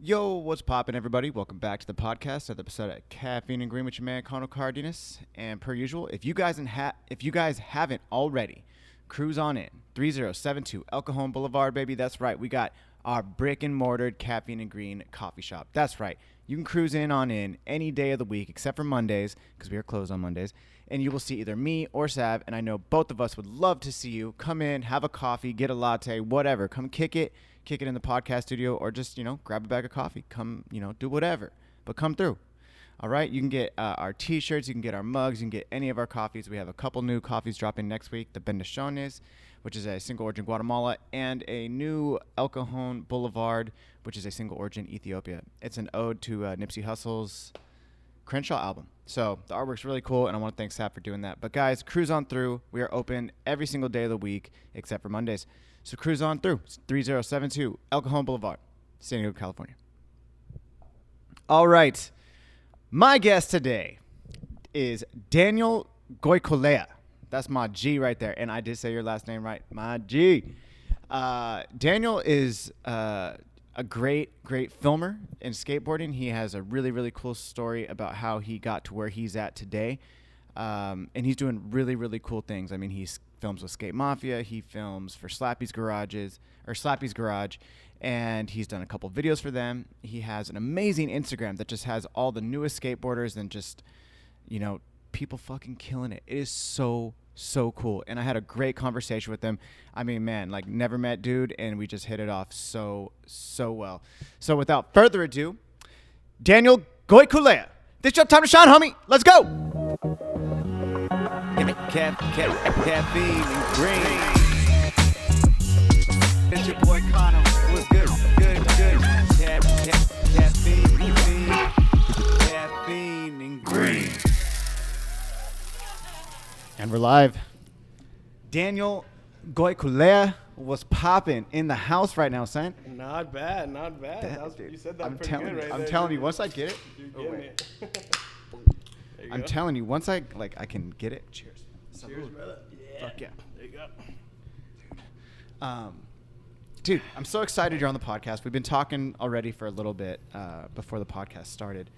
Yo, what's poppin', everybody? Welcome back to the podcast, another episode of Caffeine and Green with your man, Conor Cardenas. And per usual, if you guys haven't already, cruise on in. 3072 El Cajon Boulevard, baby. That's right. We got our brick and mortar Caffeine and Green coffee shop. That's right. You can cruise in any day of the week except for Mondays, because we are closed on Mondays. And you will see either me or Sav, and I know both of us would love to see you. Come in, have a coffee, get a latte, whatever. Come kick it in the podcast studio, or just, grab a bag of coffee. Come, do whatever. But come through. All right? You can get our T-shirts. You can get our mugs. You can get any of our coffees. We have a couple new coffees dropping next week. The Bendiciones, which is a single origin Guatemala, and a new El Cajon Boulevard, which is a single origin Ethiopia. It's an ode to Nipsey Hussle's Crenshaw album. So the artwork's really cool, and I want to thank Sap for doing that. But guys, cruise on through. We are open every single day of the week except for Mondays. So cruise on through. It's 3072 El Cajon Boulevard, San Diego, California. All right. My guest today is Daniel Goycoolea. That's my G right there. And I did say your last name right. My G. Daniel is a great filmer in skateboarding. He has a really, really cool story about how he got to where he's at today. And he's doing really, really cool things. I mean, he films with Skate Mafia. He films for Slappy's Garage. And he's done a couple videos for them. He has an amazing Instagram that just has all the newest skateboarders and just, people fucking killing it. It is so cool. And I had a great conversation with him. I mean, man, like never met dude, and we just hit it off so well. So without further ado, Daniel Goycoolea. This your time to shine, homie. Let's go. Caffeine and Green. It's your boy Conor. What's good? Good. Caffeine and Green. And we're live. Daniel Goycoolea was popping in the house right now, son. Not bad. You said that pretty good right there. I'm telling you, once I get it. I'm telling you, once I can get it. Cheers. Cheers, brother. Yeah. Fuck yeah. There you go. Dude, I'm so excited you're on the podcast. We've been talking already for a little bit before the podcast started.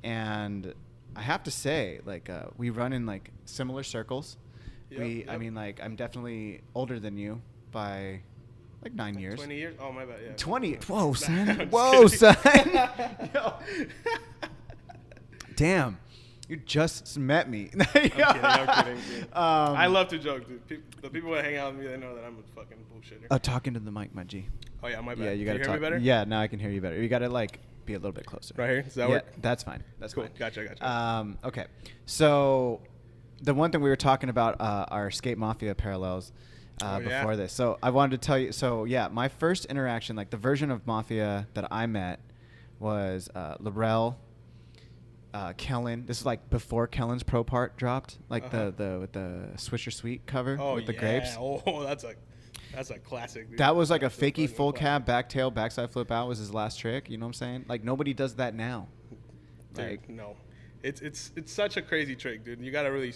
And I have to say, we run in similar circles. Yep. I'm definitely older than you by 9 years. 20 years? Oh, my bad. Yeah. 20. Whoa, son. Whoa, son. Yo. Damn. You just met me. I'm kidding. I love to joke, dude. The people that hang out with me, they know that I'm a fucking bullshitter. Talking to the mic, my G. Oh, yeah, my bad. Yeah, you gotta Can you talk. hear me better? Yeah, now I can hear you better. You gotta be a little bit closer. Right here? Does that work? That's fine. That's cool. Fine. Gotcha. Okay. So the one thing we were talking about our Skate Mafia parallels before this. So I wanted to tell you. So yeah, my first interaction, the version of Mafia that I met was Laurel. Kellen, this is before Kellen's Pro Part dropped, with the Swisher Sweet cover with the grapes. Oh, that's a classic. Dude. That was a fakey full cab, back tail, backside flip out was his last trick. You know what I'm saying? Nobody does that now. Dude, no, it's such a crazy trick, dude. You gotta really,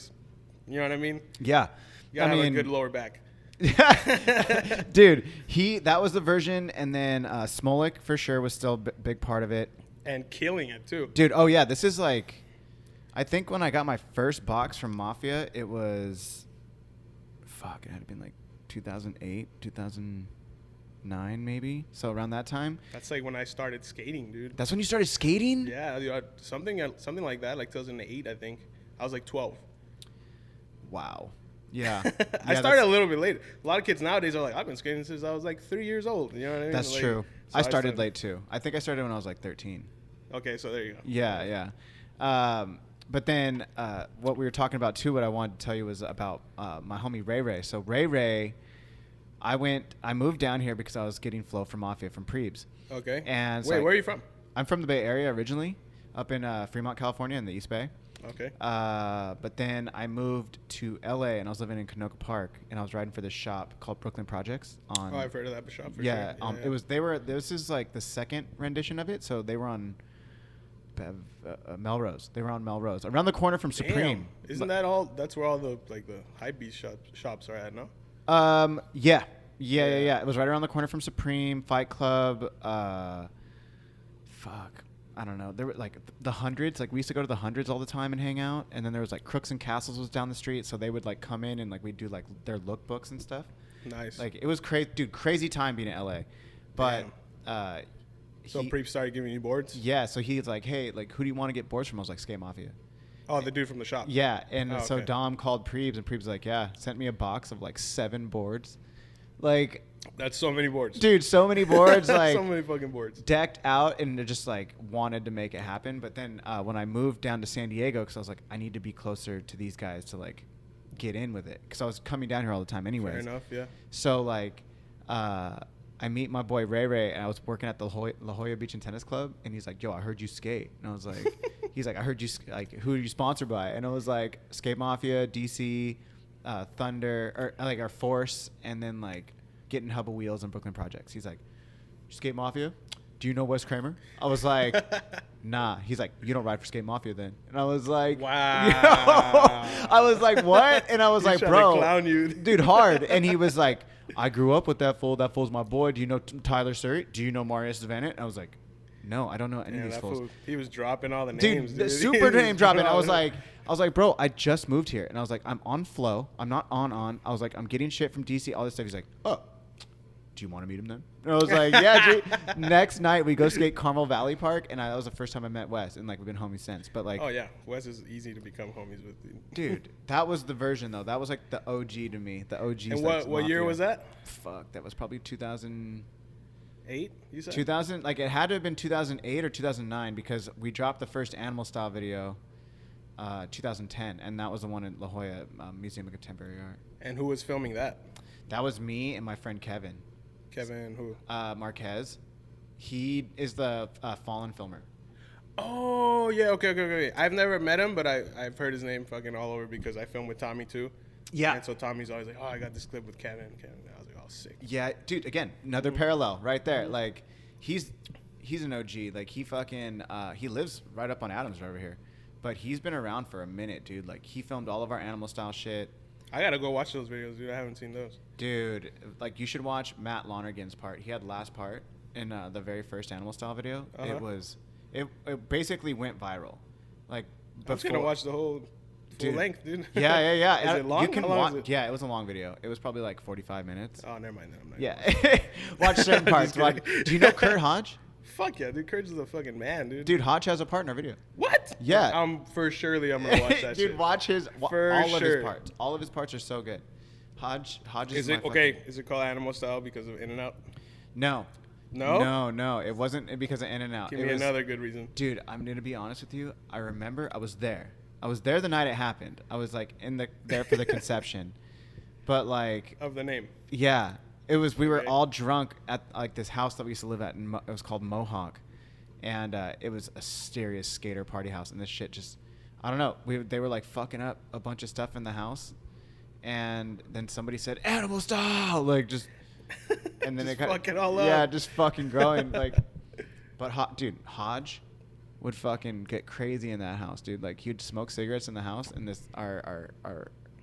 you know what I mean? Yeah, you gotta have a good lower back. Dude, that was the version, and then Smolik for sure was still a big part of it. And killing it, too. Dude, oh, yeah. This is I think when I got my first box from Mafia, it was, it had been 2008, 2009, maybe. So around that time. That's when I started skating, dude. That's when you started skating? Yeah, something like that, 2008, I think. I was 12. Wow. Yeah. I started a little bit later. A lot of kids nowadays are I've been skating since I was 3 years old. You know what I mean? That's true. So I started late, too. I think I started when I was 13. Okay, so there you go. Yeah. But then what we were talking about, too, what I wanted to tell you was about my homie Ray Ray. So Ray, I moved down here because I was getting flow from Mafia from Prebes. Okay. And so where are you from? I'm from the Bay Area originally, up in Fremont, California in the East Bay. Okay. But then I moved to LA and I was living in Canoga Park and I was riding for this shop called Brooklyn Projects on. Oh, I've heard of that shop for sure. Yeah. This is the second rendition of it. So they were on Melrose. They were on Melrose, around the corner from Supreme. Isn't that all? That's where all the hype beast shops are at, no? Yeah. It was right around the corner from Supreme, Fight Club, fuck. I don't know. There were like the Hundreds. Like we used to go to the Hundreds all the time and hang out. And then there was like Crooks and Castles was down the street, so they would like come in and like we'd do like their lookbooks and stuff. Nice. Like it was crazy, dude. Crazy time being in LA. But so Preep started giving you boards. Yeah. So he's like, hey, like who do you want to get boards from? I was like, Skate Mafia. Oh, the dude from the shop. Yeah. And Oh, so okay. Dom called Preebs, and Preebs was like, yeah, sent me a box of like 7 boards. Like, that's so many boards. dude, so many boards. Like so many fucking boards. Decked out, and just like wanted to make it happen. But then when I moved down to San Diego, because I was like, I need to be closer to these guys to like get in with it, because I was coming down here all the time anyways. Fair enough, yeah. So like I meet my boy Ray Ray, and I was working at the La Jolla Beach and Tennis Club, and he's like, yo, I heard you skate. And I was like, he's like, I heard you, like, who are you sponsored by? And I was like, Skate Mafia, DC, Thunder, or like our Force, and then like Getting Hubba Wheels and Brooklyn Projects. He's like, Skate Mafia? Do you know Wes Kramer? I was like, nah. He's like, you don't ride for Skate Mafia then. And I was like, wow. You know? I was like, what? And I was like, bro, to clown you. dude, hard. And he was like, I grew up with that fool. That fool's my boy. Do you know Tyler Surrey? Do you know Marius Savannah? And I was like, no, I don't know any of these fools. He was dropping all the Dude, names. the super name dropping. I was like, bro, I just moved here. And I was like, I'm on flow. I'm not on. I was like, I'm getting shit from DC, all this stuff. He's like, oh, do you want to meet him then? And I was like, yeah, dude. Next night, we go skate Carmel Valley Park, and that was the first time I met Wes, and like we've been homies since. But like, oh yeah, Wes is easy to become homies with. Dude, that was the version though. That was like the OG to me. The OG. And what year was that? Fuck, that was probably 2008. You said 2000. Like it had to have been 2008 or 2009, because we dropped the first Animal Style video, 2010, and that was the one in La Jolla Museum of Contemporary Art. And who was filming that? That was me and my friend Kevin. Kevin who? Marquez. He is the Fallen filmer. Oh yeah, okay. I've never met him, but I've heard his name fucking all over because I filmed with Tommy too. Yeah. And so Tommy's always like, oh, I got this clip with Kevin. I was like, oh, sick. Yeah, dude. Again, another parallel right there. Like he's an OG. Like he fucking he lives right up on Adams right over here, but he's been around for a minute, dude. Like he filmed all of our Animal Style shit. I gotta go watch those videos, dude. I haven't seen those. Dude, like you should watch Matt Lonergan's part. He had last part in the very first Animal Style video. Uh-huh. It basically went viral. Like I'm just gonna watch the whole full length, dude. Yeah. Is it long? You can How long is it? Yeah, it was a long video. It was probably like 45 minutes. Oh, never mind. I'm not yeah, watch certain parts. Do you know Kurt Hodge? Fuck yeah, dude. Kurt's is a fucking man, dude. Dude, Hodge has a part in our video. What? Yeah. I'm gonna watch that dude, shit. watch his For all sure. of his parts. All of his parts are so good. Hodge is it okay? Is it called Animal Style because of In-N-Out? No. No. It wasn't because of In-N-Out. Give me another good reason. Dude, I'm gonna be honest with you. I remember I was there. I was there the night it happened. I was like there for the conception. But like of the name. Yeah. It was we were all drunk at like this house that we used to live at, and it was called Mohawk. And it was a serious skater party house, and this shit just, I don't know. They were like fucking up a bunch of stuff in the house, and then somebody said Animal Style, like just, and then just it got fucking all up. Yeah, just fucking growing like. But Hodge would fucking get crazy in that house, dude. Like he'd smoke cigarettes in the house, and this our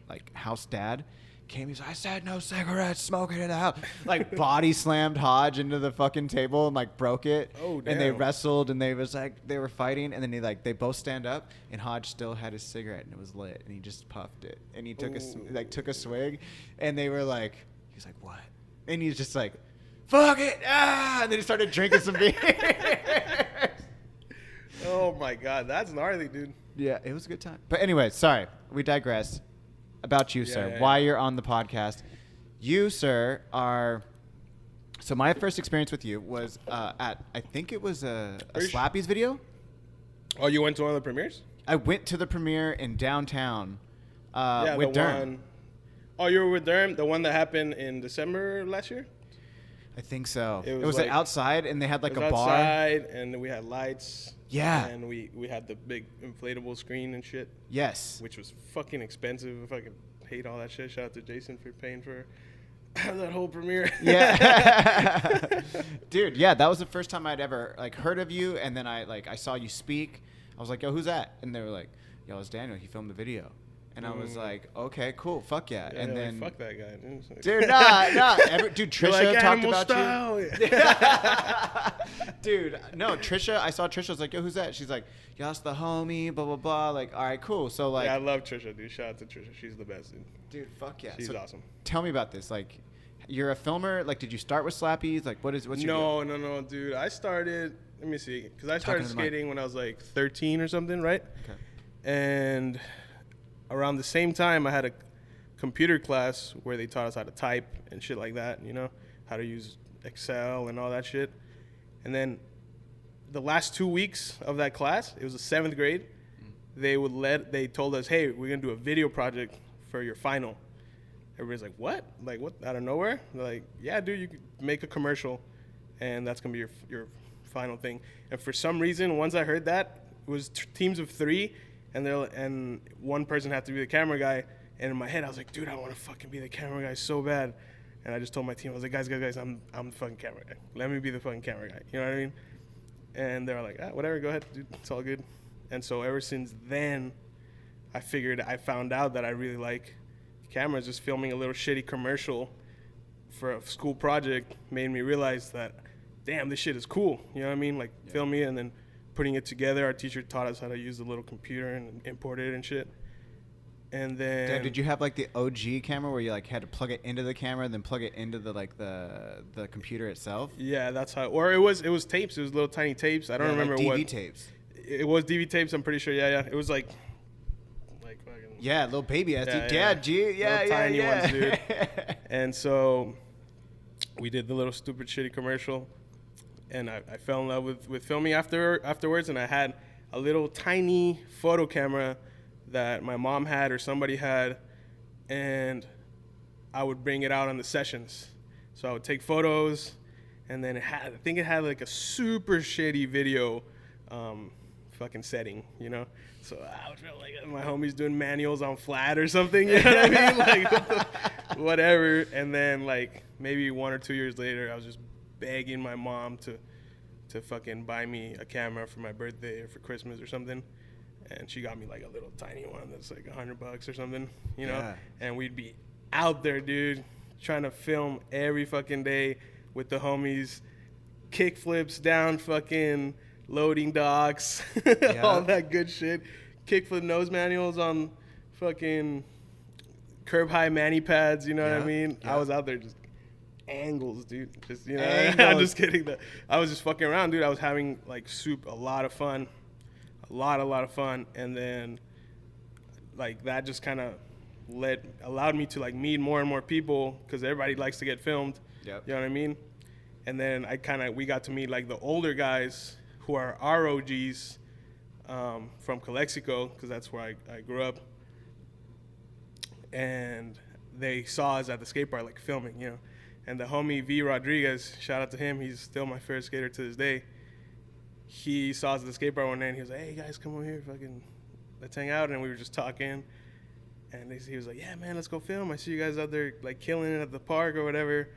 like house dad came. He's like, I said no cigarettes smoking in the house. Like body slammed Hodge into the fucking table and like broke it. Oh damn. And they wrestled, and they were fighting, and then they both stand up, and Hodge still had his cigarette, and it was lit, and he just puffed it, and he took a swig, and they were like, he's like, what? And he's just like, fuck it, and then he started drinking some beer. Oh my god, that's gnarly, dude. Yeah, it was a good time. But anyway, sorry, we digressed. About you, sir. Why you're on the podcast. You, sir, are... So my first experience with you was at, I think it was a Slappy's video. Oh, you went to one of the premieres? I went to the premiere in downtown with Durham. Oh, you were with Durham? The one that happened in December last year? I think so. It was like, outside, and they had like a bar. Outside, and we had lights. Yeah. And we had the big inflatable screen and shit. Yes. Which was fucking expensive. I fucking hate all that shit. Shout out to Jason for paying for that whole premiere. Yeah. Dude, yeah, that was the first time I'd ever like heard of you, and then I saw you speak. I was like, yo, who's that? And they were like, yo, it's Daniel. He filmed the video. And I was like, okay, cool, fuck yeah. Yeah, and then, like, fuck that guy, dude. Nah. Dude, Trisha like, talked about style. You. Dude, no, Trisha. I saw Trisha. I was like, yo, who's that? She's like, yo, that's the homie. Blah blah blah. Like, all right, cool. So like, yeah, I love Trisha, dude. Shout out to Trisha. She's the best, dude. Dude, fuck yeah. She's awesome. Tell me about this. Like, you're a filmer. Like, did you start with Slappies? Like, what's your deal? No, dude. I started. Let me see, because I started skating when I was like 13 or something, right? Okay. And around the same time, I had a computer class where they taught us how to type and shit like that, you know, how to use Excel and all that shit. And then the last 2 weeks of that class, it was the 7th grade, they told us, hey, we're going to do a video project for your final. Everybody's like, what? Like, what? Out of nowhere? They're like, yeah, dude, you could make a commercial, and that's going to be your final thing. And for some reason, once I heard that, it was teams of 3, and one person had to be the camera guy. And in my head, I was like, dude, I want to fucking be the camera guy so bad. And I just told my team, I was like, guys, I'm the fucking camera guy. Let me be the fucking camera guy. You know what I mean? And they were like, whatever, go ahead, dude. It's all good. And so ever since then, I found out that I really like cameras. Just filming a little shitty commercial for a school project made me realize that, damn, this shit is cool. You know what I mean? Like, filming it and then putting it together. Our teacher taught us how to use the little computer and import it and shit. And then, Dad, did you have like the OG camera where you like had to plug it into the camera and then plug it into the computer itself? Yeah, that's how. Or it was tapes. It was little tiny tapes. I don't remember like what. DV tapes. It was DV tapes. I'm pretty sure. Yeah. It was like fucking. Yeah, little baby ass. Tiny ones, dude. And so we did the little stupid shitty commercial, and I fell in love with filming afterwards. And I had a little tiny photo camera that my mom had or somebody had, and I would bring it out on the sessions. So I would take photos, and then I think it had like a super shitty video fucking setting, you know? So I would feel like my homie's doing manuals on flat or something, you know what I mean? Like, whatever. And then like maybe 1 or 2 years later, I was just begging my mom to fucking buy me a camera for my birthday or for Christmas or something. And she got me like a little tiny one that's like $100 or something, you know? Yeah. And we'd be out there, dude, trying to film every fucking day with the homies, kick flips down fucking loading docks, all that good shit. Kickflip nose manuals on fucking curb high mani pads, you know what I mean? Yeah. I was out there just angles, dude. Just, you know, I'm just kidding. I was just fucking around, dude. I was having like a lot of fun. A lot of fun. And then like that just kind of allowed me to like meet more and more people, because everybody likes to get filmed. Yep. You know what I mean? And then we got to meet like the older guys who are our OGs from Calexico, because that's where I grew up. And they saw us at the skate park like filming, you know. And the homie V Rodriguez, shout out to him, he's still my favorite skater to this day. He saw us at the skate park one day and he was like, hey guys, come over here, fucking let's hang out. And we were just talking, and he was like, yeah man, let's go film. I see you guys out there like killing it at the park or whatever.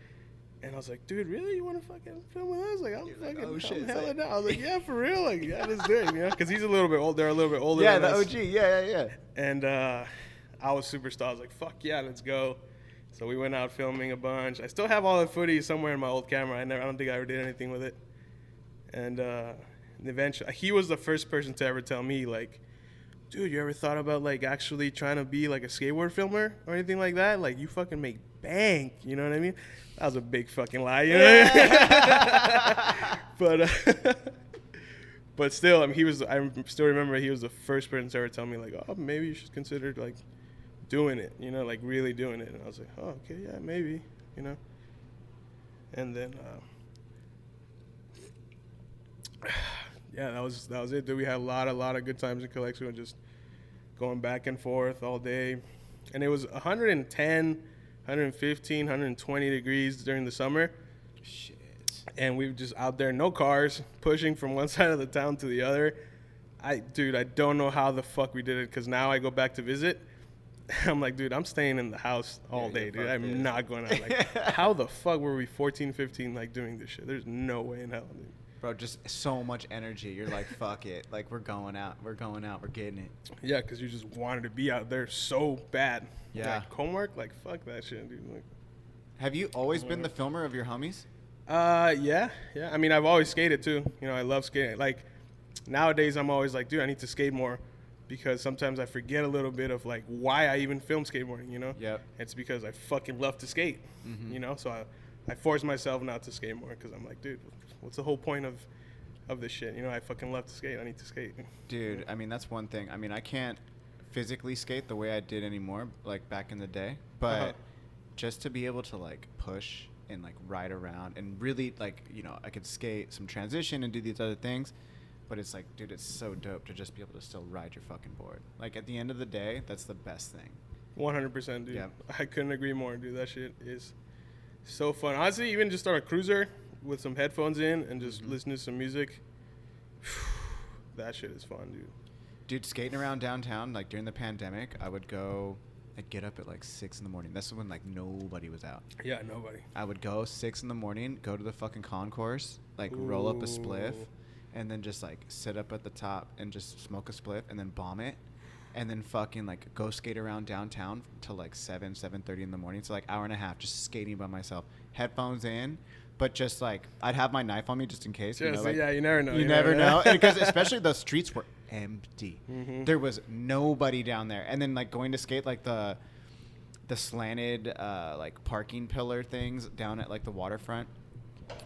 And I was like, dude, really? You want to fucking film with us? Like, I'm hella down. I was like, yeah, for real? Like, yeah, let's do it, you know? Because he's a little bit old. They're a little bit older than us. Yeah, the OG. Yeah. And I was super stoked. I was like, fuck yeah, let's go. So we went out filming a bunch. I still have all the footage somewhere in my old camera. I don't think I ever did anything with it. And eventually, he was the first person to ever tell me, like, dude, you ever thought about, like, actually trying to be, like, a skateboard filmer or anything like that? Like, you fucking make bank, you know what I mean? That was a big fucking lie, you know what I mean? But still, I mean, I still remember he was the first person to ever tell me, like, oh, maybe you should consider, like, doing it, you know, like, really doing it. And I was like, oh, okay, yeah, maybe, you know? And then, yeah, that was it, dude. We had a lot of good times in Calexico, just going back and forth all day. And it was 110, 115, 120 degrees during the summer. Shit. And we were just out there, no cars, pushing from one side of the town to the other. I don't know how the fuck we did it, because now I go back to visit. I'm like, dude, I'm staying in the house all day, dude. I'm not going out. Like, how the fuck were we 14, 15, like, doing this shit? There's no way in hell, dude. Bro, just so much energy. You're like, fuck it. Like, we're going out, we're getting it. Yeah, because you just wanted to be out there so bad. Yeah. Like, homework, like, fuck that shit, dude. Like, have you always been the filmer of your homies? Yeah. I mean, I've always skated too. You know, I love skating. Like, nowadays, I'm always like, dude, I need to skate more, because sometimes I forget a little bit of like why I even film skateboarding. You know? Yep. It's because I fucking love to skate. Mm-hmm. You know, so I force myself not to skate more, because I'm like, dude, what's the whole point of this shit? You know, I fucking love to skate. I need to skate. Dude, I mean, that's one thing. I mean, I can't physically skate the way I did anymore, like back in the day, but just to be able to like push and like ride around and really like, you know, I could skate some transition and do these other things, but it's like, dude, it's so dope to just be able to still ride your fucking board. Like, at the end of the day, that's the best thing. 100%, dude. Yeah. I couldn't agree more, dude. That shit is so fun. Honestly, even just on a cruiser with some headphones in and just listen to some music, that shit is fun, dude. Dude, skating around downtown, like during the pandemic, I would go, I'd get up at like 6 in the morning. That's when like nobody was out. Yeah, nobody. I would go 6 in the morning, go to the fucking concourse, like roll up a spliff, and then just like sit up at the top and just smoke a spliff and then bomb it. And then fucking like go skate around downtown till like 7:30 in the morning. So like hour and a half just skating by myself, headphones in, but just like I'd have my knife on me just in case. Just, you know, like, yeah, you never know. You never know. Because especially the streets were empty. Mm-hmm. There was nobody down there. And then like going to skate like the slanted like parking pillar things down at like the waterfront,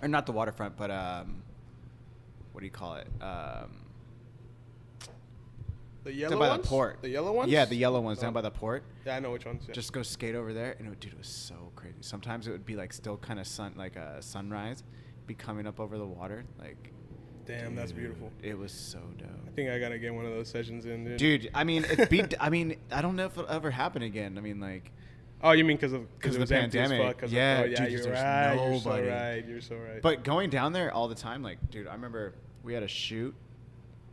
or not the waterfront, but what do you call it? The yellow down by ones? the port. The yellow ones? Yeah, the yellow ones down by the port. Yeah, I know which ones. Yeah. Just go skate over there, and dude, it was so crazy. Sometimes it would be like still kind of sunrise, be coming up over the water, like. Damn, dude, that's beautiful. It was so dope. I think I gotta get one of those sessions in, dude. Dude, I mean, I mean, I don't know if it'll ever happen again. I mean, like. Oh, you mean because of the pandemic? Yeah, dude, you're there's right. nobody. You're so right. But going down there all the time, like, dude, I remember we had a shoot.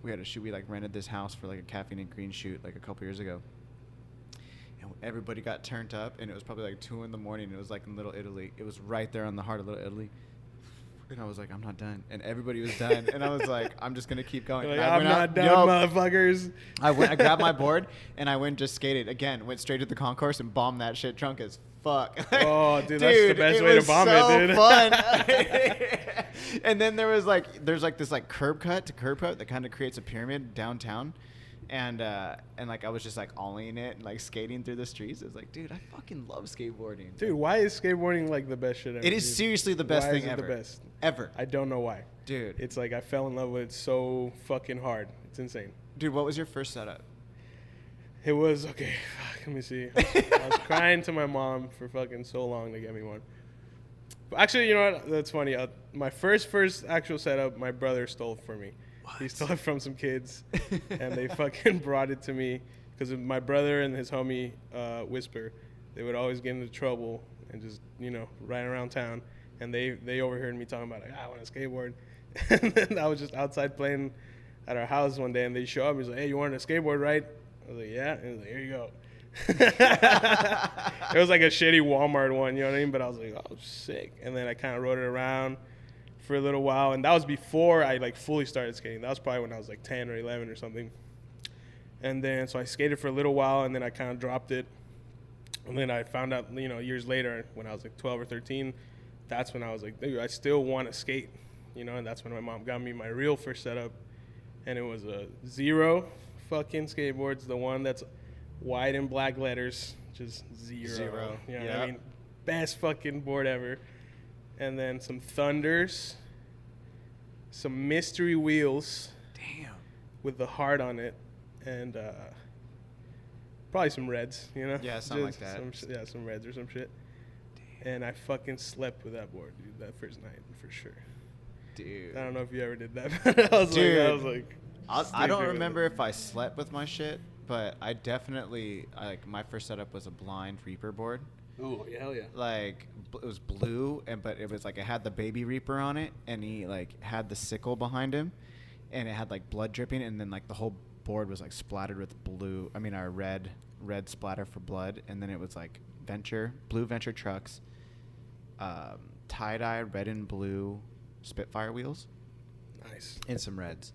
We like rented this house for like a Caffeine and Green shoot like a couple years ago. And everybody got turned up, and it was probably like 2 in the morning. It was like in Little Italy. It was right there on the heart of Little Italy. And I was like, I'm not done. And everybody was done. And I was like, I'm just going to keep going. Like, I'm not done, motherfuckers. I grabbed my board, and I went and just skated. Again, went straight to the concourse and bombed that shit drunk as fuck. Oh, dude, that's the best way to bomb it, dude. Fun. And then there's like this like curb cut that kind of creates a pyramid downtown. And like I was just like ollie it and like skating through the streets. It was like, dude, I fucking love skateboarding. Dude, why is skateboarding like the best shit ever? It is seriously the best thing ever. The best ever. I don't know why. Dude, it's like I fell in love with it so fucking hard. It's insane. Dude, what was your first setup? It was okay. Let me see. I was crying to my mom for fucking so long to get me one. But actually, you know what? That's funny. My first actual setup, my brother stole for me. What? He stole it from some kids, and they fucking brought it to me because my brother and his homie Whisper, they would always get into trouble and just, you know, ride around town, and they overheard me talking about like, I want a skateboard, and then I was just outside playing at our house one day, and they show up. He's like, hey, you want a skateboard, right? I was like, yeah. And he's like, here you go. It was like a shitty Walmart one, you know what I mean? But I was like, oh, sick. And then I kind of rode it around for a little while, and that was before I like fully started skating. That was probably when I was like 10 or 11 or something. And then so I skated for a little while, and then I kind of dropped it. And then I found out, you know, years later when I was like 12 or 13, that's when I was like, dude, I still want to skate, you know. And that's when my mom got me my real first setup, and it was a Zero fucking skateboards, the one that's white and black letters, just zero. You know what I mean? Best fucking board ever. And then some Thunders, some mystery wheels. Damn. With the heart on it, and probably some Reds, you know? Yeah, something like that. Some Reds or some shit. Damn. And I fucking slept with that board, dude, that first night for sure. Dude. I don't know if you ever did that, but I was like, I don't remember if I slept with my shit, but I definitely, my first setup was a blind Reaper board. Oh, yeah, hell yeah. Like, it was blue, but it was like, it had the baby Reaper on it, and he like had the sickle behind him, and it had like blood dripping, and then like the whole board was like splattered with our red splatter for blood, and then it was like blue Venture trucks, tie-dye red and blue Spitfire wheels. Nice. and some reds.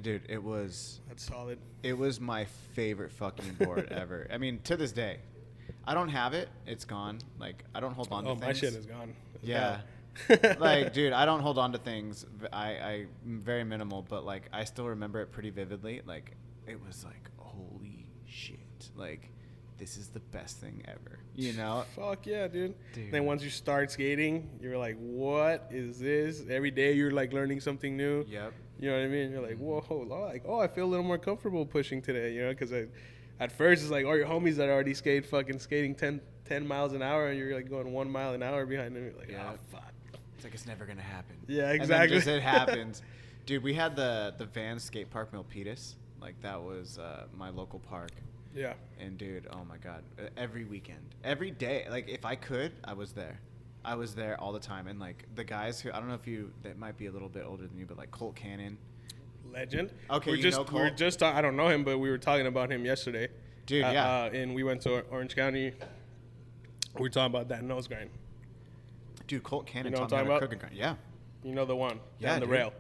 Dude, That's solid. It was my favorite fucking board ever. I mean, to this day, I don't have it. It's gone. Like, I don't hold on to things. Oh, my shit is gone. Yeah. Like, dude, I don't hold on to things. I'm very minimal, but like, I still remember it pretty vividly. Like, it was like, holy shit. Like, this is the best thing ever. You know? Fuck yeah, dude. Dude. Then once you start skating, you're like, what is this? Every day you're like learning something new. Yep. You know what I mean? You're like, whoa, like, I feel a little more comfortable pushing today, you know? Because at first it's like all your homies that already skating 10 miles an hour, and you're like going 1 mile an hour behind them. You're like, oh, fuck. It's like, it's never going to happen. Yeah, exactly. And then just it happens. Dude, we had the Van Skate Park Milpitas. Like, that was my local park. Yeah. And, dude, oh, my God. Every weekend. Every day. Like, if I could, I was there. I was there all the time. And, like, the guys who, I don't know if that might be a little bit older than you, but, like, Colt Cannon. Legend. Okay, know Colt? I don't know him, but we were talking about him yesterday. Dude, yeah. And we went to Orange County. We were talking about that nose grind. Dude, Colt Cannon You know what taught I'm me how to talking crooked grind. Yeah. You know the one Yeah, down the dude. rail.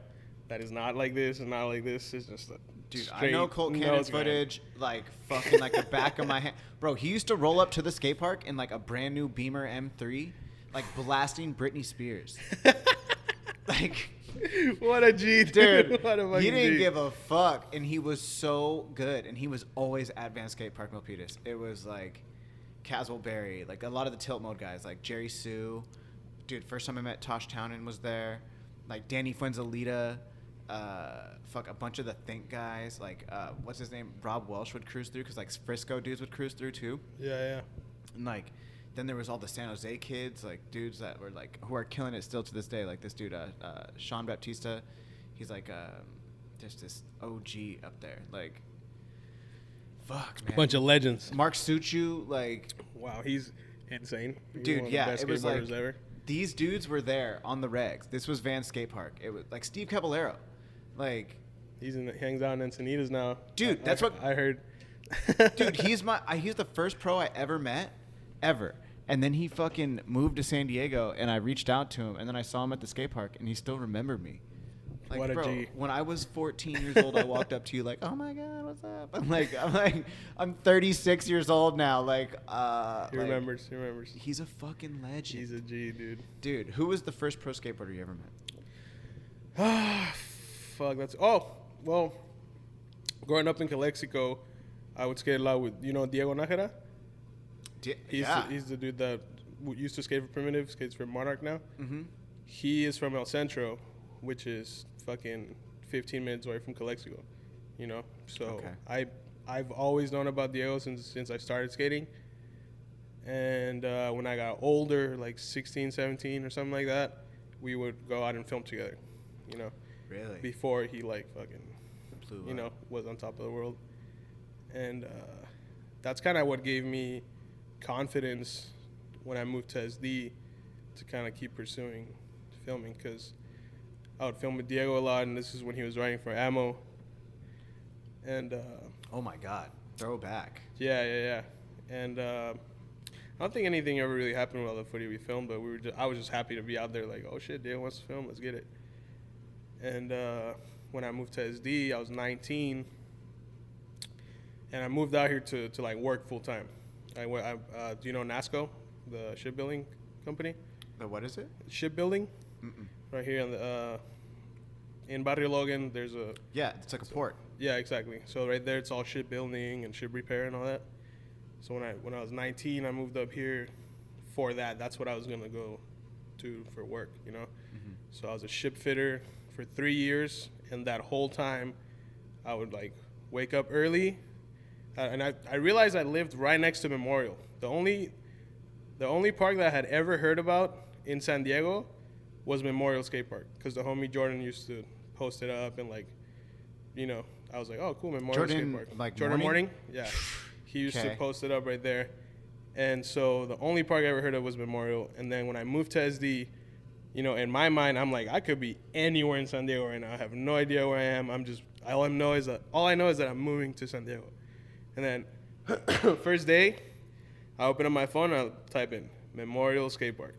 That is not like this and not like this. It's just a Dude, I straight know Colt Cannon nose grind. footage, like, fucking, like, the back of my hand. Bro, he used to roll up to the skate park in, like, a brand new Beamer M3, like, blasting Britney Spears. Like, what a G, dude. What a fucking He didn't G. give a fuck, and he was so good, and he was always at Van Skate Park Milpitas. It was, like, Caswell Berry, like, a lot of the tilt mode guys, like, Jerry Sue. Dude, first time I met Tosh Townend was there. Like, Danny Fuenzalida. A bunch of the Think guys, like, what's his name? Rob Welsh would cruise through, because, like, Frisco dudes would cruise through, too. Yeah. And, like, then there was all the San Jose kids, like, dudes that were, like, who are killing it still to this day. Like, this dude, Sean Baptista, he's, like, just this OG up there. Like, fuck, man. Bunch of legends. Mark Suchu, like... Wow, he's insane. He's Dude, one of yeah, the best it was, like... skateboarders ever. These dudes were there on the regs. This was Van Skate Park. It was, like, Steve Caballero. Like... He hangs out in Encinitas now. Dude, that's what... I heard. Dude, he's the first pro I ever met, ever. And then he fucking moved to San Diego, and I reached out to him, and then I saw him at the skate park, and he still remembered me. Like, what a bro, G. when I was 14 years old, I walked up to you like, oh my God, what's up? I'm 36 years old now. Like, He remembers. He's a fucking legend. He's a G, dude. Dude, who was the first pro skateboarder you ever met? Fuck, well, growing up in Calexico, I would skate a lot with, Diego Nájera? He's the dude that used to skate for Primitive, skates for Monarch now. Mm-hmm. He is from El Centro, which is fucking 15 minutes away from Calexico, So okay. I've always known about Diego since I started skating. And when I got older, like 16, 17 or something like that, we would go out and film together, Really? Before he like fucking, Blew up. was on top of the world. And that's kind of what gave me confidence when I moved to SD to kind of keep pursuing filming, because I would film with Diego a lot, and this is when he was writing for Ammo. And oh my God, throwback. Yeah. And I don't think anything ever really happened with all the footage we filmed, but I was just happy to be out there like, oh shit, Diego wants to film, let's get it. And when I moved to SD, I was 19, and I moved out here to like work full time. Do you know NASCO, the shipbuilding company? The what is it? Shipbuilding. Mm-mm. Right here in Barrio Logan, there's a... Yeah, it's like a port. Yeah, exactly. So right there, it's all shipbuilding and ship repair and all that. So when I was 19, I moved up here for that. That's what I was going to go to for work, Mm-hmm. So I was a ship fitter for 3 years, and that whole time I would like wake up early, and I realized I lived right next to Memorial. The only park that I had ever heard about in San Diego was Memorial Skate Park, because the homie Jordan used to post it up, and like, I was like, oh cool, Memorial Skate Park. Like Jordan Morning? Yeah. He used to post it up right there. And so the only park I ever heard of was Memorial. And then when I moved to SD, in my mind, I'm like, I could be anywhere in San Diego right now. I have no idea where I am. All I know is that I'm moving to San Diego. And then first day, I open up my phone, I type in Memorial Skate Park.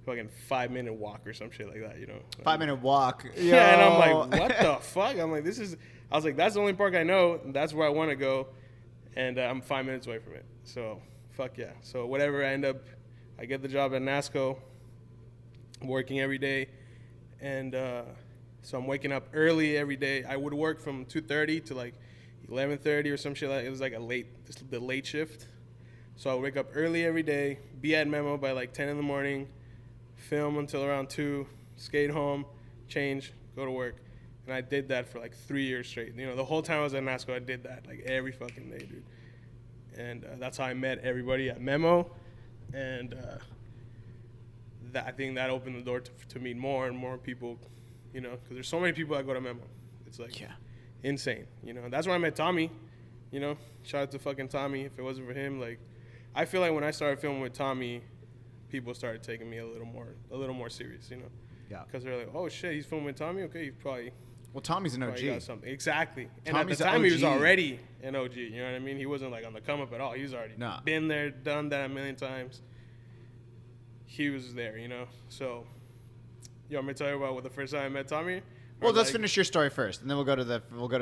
fucking 5-minute walk or some shit like that, you know. 5-minute walk. Yeah, and I'm like, what the fuck? I'm like, I was like, that's the only park I know. And that's where I want to go. And I'm 5 minutes away from it. So, fuck yeah. So, whatever, I get the job at NASCO. I'm working every day. And so I'm waking up early every day. I would work from 2:30 to like 11:30 or some shit like that. It was like the late shift. So I would wake up early every day, be at Memo by like 10 in the morning, film until around 2, skate home, change, go to work. And I did that for like 3 years straight. You know, the whole time I was at NASCO, I did that like every fucking day, dude. And that's how I met everybody at Memo. And I think that opened the door to meet more and more people, you know, because there's so many people that go to Memo. It's like insane, you know. And that's where I met Tommy, you know. Shout out to fucking Tommy. If it wasn't for him, like, I feel like when I started filming with Tommy, people started taking me a little more serious, you know. Yeah. Because they're like, oh shit, he's filming with Tommy. Okay, he probably. Well, Tommy's an OG. Got something. Exactly. And Tommy's at the time, he was OG. already an OG. You know what I mean? He wasn't like on the come up at all. He was already been there, done that a million times. He was there, you know. So, you want me to tell you about what the first time I met Tommy? Well, let's finish your story first, and then we'll go to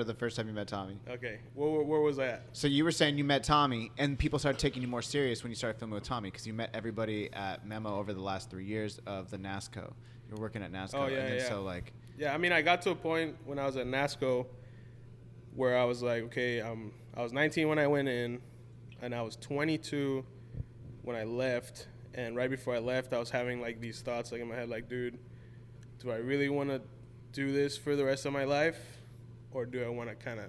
the first time you met Tommy. Okay. Where was I at? So you were saying you met Tommy, and people started taking you more serious when you started filming with Tommy because you met everybody at Memo over the last 3 years of the NASCO. You were working at NASCO. Oh, yeah, and then yeah. So, like... Yeah, I mean, I got to a point when I was at NASCO where I was like, okay, I was 19 when I went in, and I was 22 when I left. And right before I left, I was having, like, these thoughts, like, in my head, like, dude, do I really want to do this for the rest of my life? Or do I want to kind of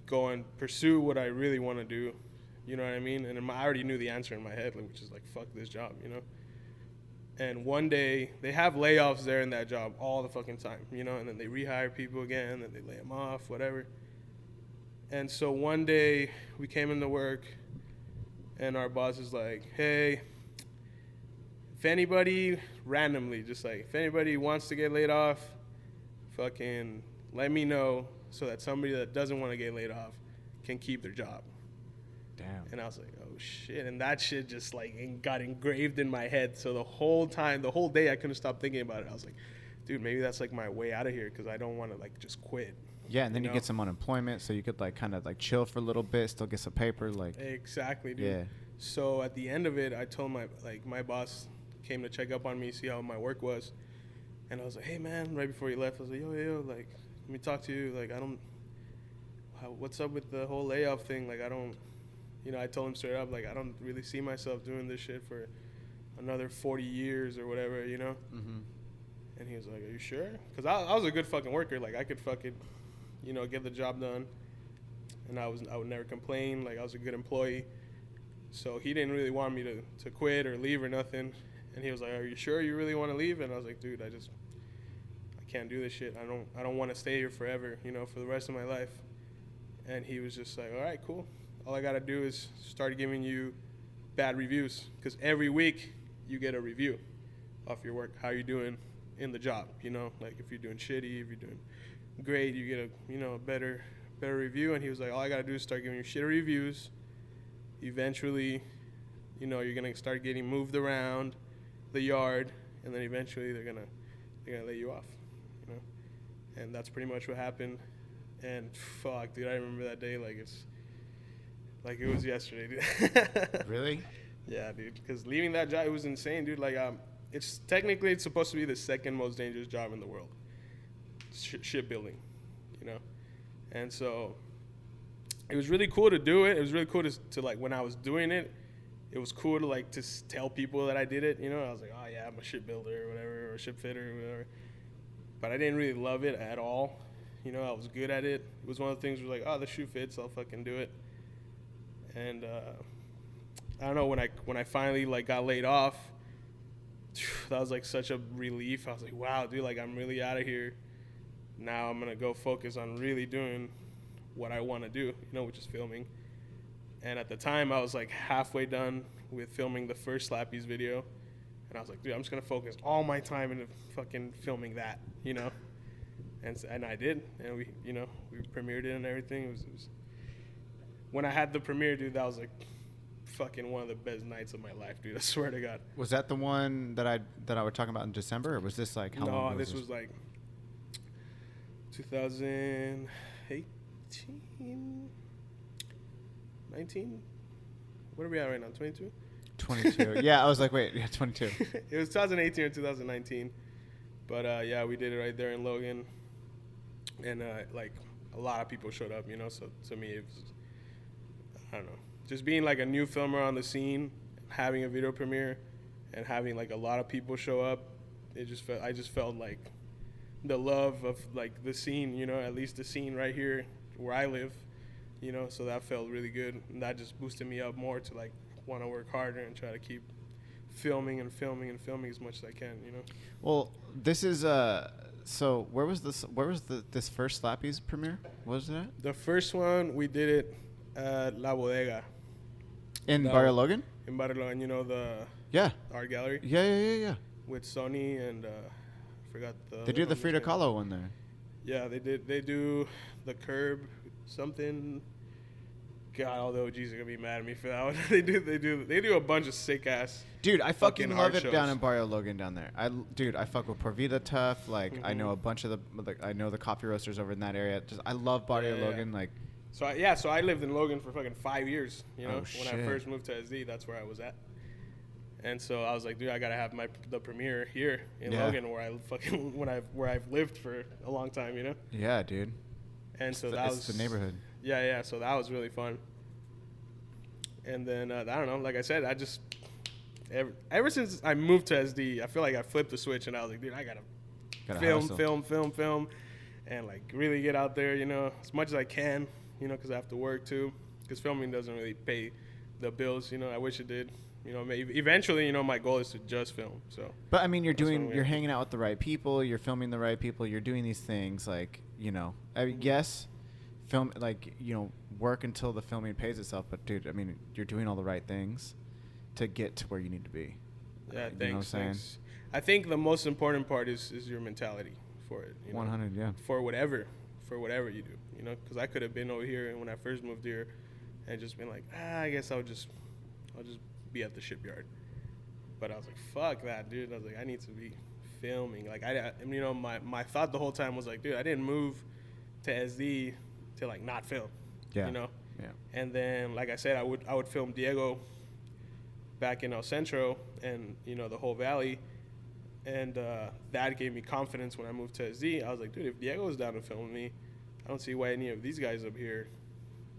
go and pursue what I really want to do? You know what I mean? And I already knew the answer in my head, like, which is, like, fuck this job, you know? And one day, they have layoffs there in that job all the fucking time, you know? And then they rehire people again, and they lay them off, whatever. And so one day, we came into work, and our boss is like, hey, if anybody randomly, just like, if anybody wants to get laid off, fucking let me know so that somebody that doesn't want to get laid off can keep their job. Damn. And I was like, oh shit. And that shit just like got engraved in my head. So the whole day I couldn't stop thinking about it. I was like, dude, maybe that's like my way out of here because I don't want to like just quit. Yeah, and then you get some unemployment so you could like kind of like chill for a little bit, still get some paper. Like exactly, dude. Yeah. So at the end of it, I told my boss came to check up on me, see how my work was. And I was like, hey man, right before he left, I was like, yo, like, let me talk to you. Like, what's up with the whole layoff thing? Like, I told him straight up, like, I don't really see myself doing this shit for another 40 years or whatever, you know? Mm-hmm. And he was like, are you sure? Because I was a good fucking worker. Like, I could fucking, get the job done. And I would never complain. Like, I was a good employee. So he didn't really want me to quit or leave or nothing. And he was like, are you sure you really want to leave? And I was like, dude, I can't do this shit. I don't want to stay here forever, for the rest of my life. And he was just like, all right, cool. All I got to do is start giving you bad reviews. Because every week you get a review of your work, how you're doing in the job, Like if you're doing shitty, if you're doing great, you get a better review. And he was like, all I got to do is start giving you shitty reviews. Eventually, you're going to start getting moved around the yard, and then eventually they're gonna lay you off, and that's pretty much what happened. And fuck, dude, I remember that day like it was yesterday, dude. Really? Yeah, dude, because leaving that job, it was insane, dude. Like, it's supposed to be the second most dangerous job in the world, shipbuilding, and so it was really cool to do it. It was really cool to like when I was doing it. It was cool to like to tell people that I did it, I was like, oh yeah, I'm a shipbuilder or whatever, or a ship fitter or whatever. But I didn't really love it at all. I was good at it. It was one of the things where like, oh, the shoe fits, I'll fucking do it. And I don't know, when I finally like got laid off, that was like such a relief. I was like, wow, dude, like I'm really out of here. Now I'm gonna go focus on really doing what I want to do, which is filming. And at the time, I was like halfway done with filming the first Slappy's video. And I was like, dude, I'm just going to focus all my time into fucking filming that, And I did. And we premiered it and everything. It was when I had the premiere, dude, that was like fucking one of the best nights of my life, dude. I swear to God. Was that the one that I was talking about in December, or was this like how long ago? No, this was like 2018, 19. What are we at right now? 22. 22. Yeah, I was like, wait, yeah, 22. It was 2018 or 2019, but yeah, we did it right there in Logan, and like a lot of people showed up, you know. So to me, it was, I don't know, just being like a new filmer on the scene, having a video premiere, and having like a lot of people show up. I just felt like the love of like the scene, you know, at least the scene right here where I live, you know. So that felt really good, and that just boosted me up more to like want to work harder and try to keep filming as much as I can, you know. Well, this is so where was this first Slappy's premiere? What was that? The first one we did it at La Bodega In Barrio Logan? in Barcelona, you know, the Yeah. art gallery Yeah. with Sony and I forgot the. They do the Frida Kahlo one there. Yeah, they did. They do the Curb something. God, all the OGs are gonna be mad at me for that one. They do a bunch of sick ass. Dude, I fucking love it shows down in Barrio Logan down there. I fuck with Por Vida Tough. Like, I know a bunch of I know the coffee roasters over in that area. Just I love Barrio Logan. Like, so I lived in Logan for fucking 5 years. You know, Oh, when shit. I first moved to SD, that's where I was at. And so I was like, dude, I gotta have the premiere here in Logan, where I fucking where I've lived for a long time. You know. yeah, dude. And so It's the neighborhood. Yeah. So that was really fun. And then I don't know. Like I said, I just ever since I moved to SD, I feel like I flipped the switch, and I was like, dude, I gotta film, and like really get out there, you know, as much as I can, you know, because I have to work too. Because filming doesn't really pay the bills, you know. I wish it did. You know, maybe eventually, you know, my goal is to just film. So. But I mean, you're hanging out with the right people. You're filming the right people. You're doing these things, like, you know. I mean, yes, film, like, you know, work until the filming pays itself. But dude, I mean, you're doing all the right things to get to where you need to be. Yeah, you know what I'm saying? thanks. I think the most important part is your mentality for it. You know? 100, yeah. For whatever you do, you know. Because I could have been over here when I first moved here, and just been like, I guess I'll just be at the shipyard. But I was like, fuck that, dude. I was like, I need to be filming. Like, you know, my thought the whole time was like, dude, I didn't move to SD to like not film. Yeah. You know. Yeah. And then, like I said, I would film Diego back in El Centro and, you know, the whole valley. And that gave me confidence when I moved to SD. I was like, dude, if Diego's down to film with me, I don't see why any of these guys up here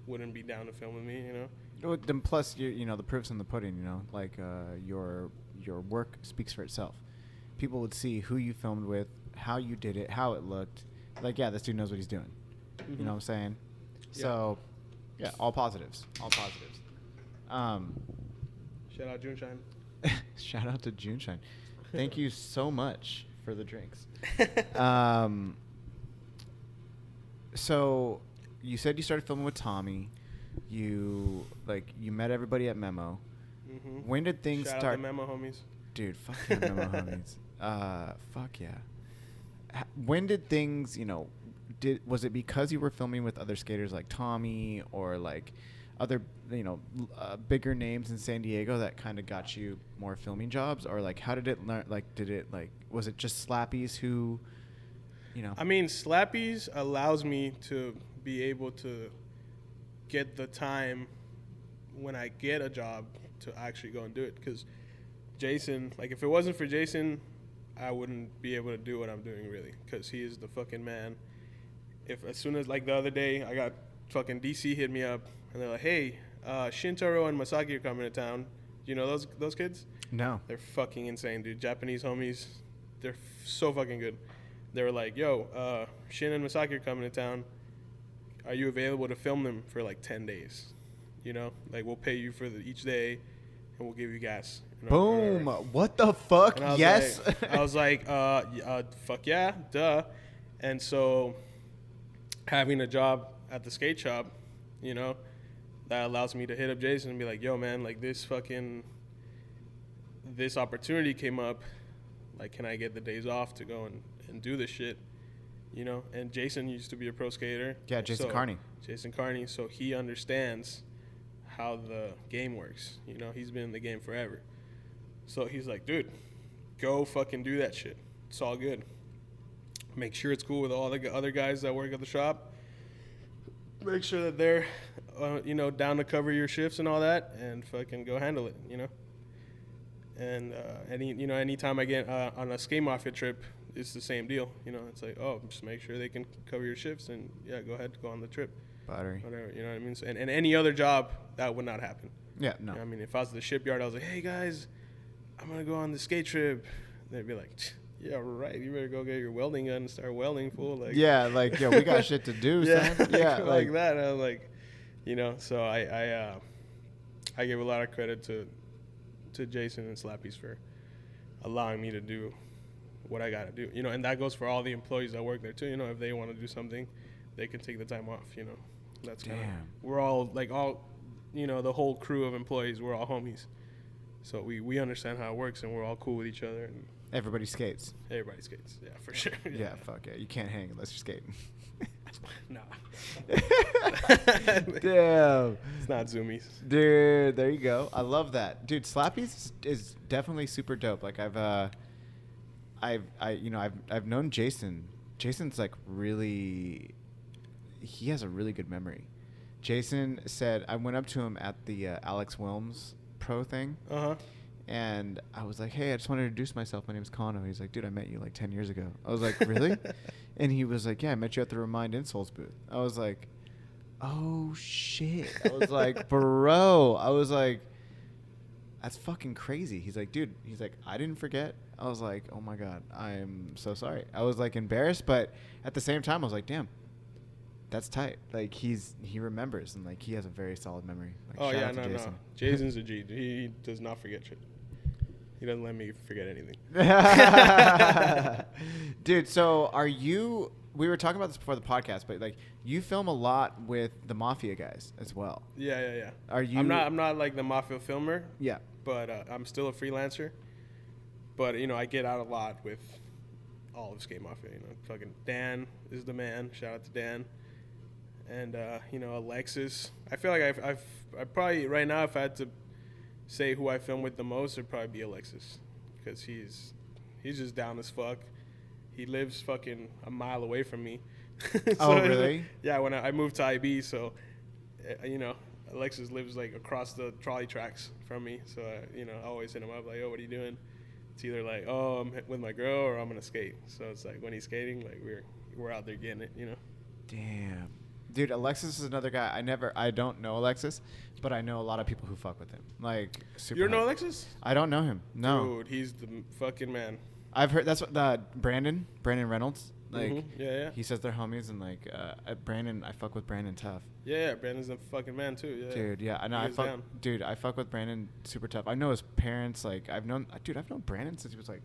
wouldn't be down to film with me, you know? Well, then plus, you know, the proof's in the pudding, you know. Like, your work speaks for itself. People would see who you filmed with, how you did it, how it looked. Like, yeah, this dude knows what he's doing. Mm-hmm. You know what I'm saying? Yeah. So, yeah, all positives. All positives. Shout out Juneshine. Shout out to Juneshine. Thank you so much for the drinks. So, you said you started filming with Tommy. You met everybody at Memo. Mm-hmm. When did things Shout start? out the Memo homies. Dude, fuck yeah, Memo homies. Fuck yeah. When did things, you know, was it because you were filming with other skaters like Tommy or like other, you know, bigger names in San Diego that kind of got you more filming jobs? Or like, how did it learn? Like, was it just Slappies who, you know? I mean, Slappies allows me to be able to get the time when I get a job to actually go and do it. Because Jason, like, if it wasn't for Jason, I wouldn't be able to do what I'm doing, really. Because he is the fucking man. As soon as, like, the other day, I got fucking DC hit me up, and they're like, hey, Shintaro and Masaki are coming to town. Do you know those kids? No. They're fucking insane, dude. Japanese homies. They're so fucking good. They were like, yo, Shin and Masaki are coming to town. Are you available to film them for like 10 days? You know, like we'll pay you for each day, and we'll give you gas. You know, Boom! What the fuck? Yes. I was like, fuck yeah, duh. And so, having a job at the skate shop, you know, that allows me to hit up Jason and be like, yo, man, like this opportunity came up. Like, can I get the days off to go and do this shit? You know, and Jason used to be a pro skater. Yeah, Jason Carney. Jason Carney, so he understands how the game works. You know, he's been in the game forever. So he's like, dude, go fucking do that shit. It's all good. Make sure it's cool with all the other guys that work at the shop. Make sure that they're, you know, down to cover your shifts and all that, and fucking go handle it, you know. And anytime I get on a skate mafia trip, it's the same deal. You know, it's like, oh, just make sure they can cover your shifts, and yeah, go ahead, go on the trip. Battery. Whatever, you know what I mean? So, and any other job, that would not happen. Yeah, no. You know, I mean, if I was at the shipyard, I was like, hey guys, I'm gonna go on the skate trip. They'd be like, yeah, right. You better go get your welding gun and start welding, fool. Like, yeah, like, yo, we got shit to do, yeah, son. Yeah, like that. And I was like, you know, so I give a lot of credit to Jason and Slappy's for allowing me to do what I gotta do. You know, and that goes for all the employees that work there too. You know, if they want to do something, they can take the time off. You know, that's kind of, we're all like you know, the whole crew of employees, we're all homies. So we understand how it works, and we're all cool with each other. And everybody skates. Everybody skates, yeah, for sure. Yeah, fuck yeah. You can't hang unless you're skating. Nah. Damn. It's not zoomies. Dude, there you go. I love that. Dude, Slappy's is definitely super dope. Like I've known Jason. Jason's like really, he has a really good memory. Jason said, I went up to him at the Alex Wilms pro thing. Uh-huh. And I was like, hey, I just want to introduce myself. My name's Connor. He's like, dude, I met you like 10 years ago. I was like, really? And he was like, yeah, I met you at the Remind Insoles booth. I was like, oh, shit. I was like, bro. I was like, that's fucking crazy. He's like, dude, he's like, I didn't forget. I was like, oh, my God, I'm so sorry. I was like embarrassed. But at the same time, I was like, damn, that's tight. Like, he remembers. And like, he has a very solid memory. Like, oh, yeah, no. Jason's a G. He does not forget shit. He doesn't let me forget anything. Dude, so we were talking about this before the podcast, but like you film a lot with the Mafia guys as well. Yeah. Are you? I'm not like the Mafia filmer. Yeah. But I'm still a freelancer. But, you know, I get out a lot with all of Skate Mafia. You know, fucking Dan is the man. Shout out to Dan. And, you know, Alexis. I feel like I probably, right now, if I had to say who I film with the most, it'd probably be Alexis, because he's just down as fuck. He lives fucking a mile away from me. So, oh, really? Yeah, when I moved to IB, so you know, Alexis lives like across the trolley tracks from me. So you know, I always hit him up like, "Oh, what are you doing?" It's either like, "Oh, I'm with my girl," or "I'm gonna skate." So it's like when he's skating, like we're out there getting it, you know. Damn. Dude, Alexis is another guy. I don't know Alexis, but I know a lot of people who fuck with him. Like, super. You don't know Alexis? I don't know him. No. Dude, he's the fucking man. I've heard that's what Brandon Reynolds. Like, yeah. He says they're homies, and like Brandon, I fuck with Brandon tough. Yeah, Brandon's a fucking man too. Yeah. Dude, yeah, I know. I fuck with Brandon super tough. I know his parents. Like, I've known Brandon since he was like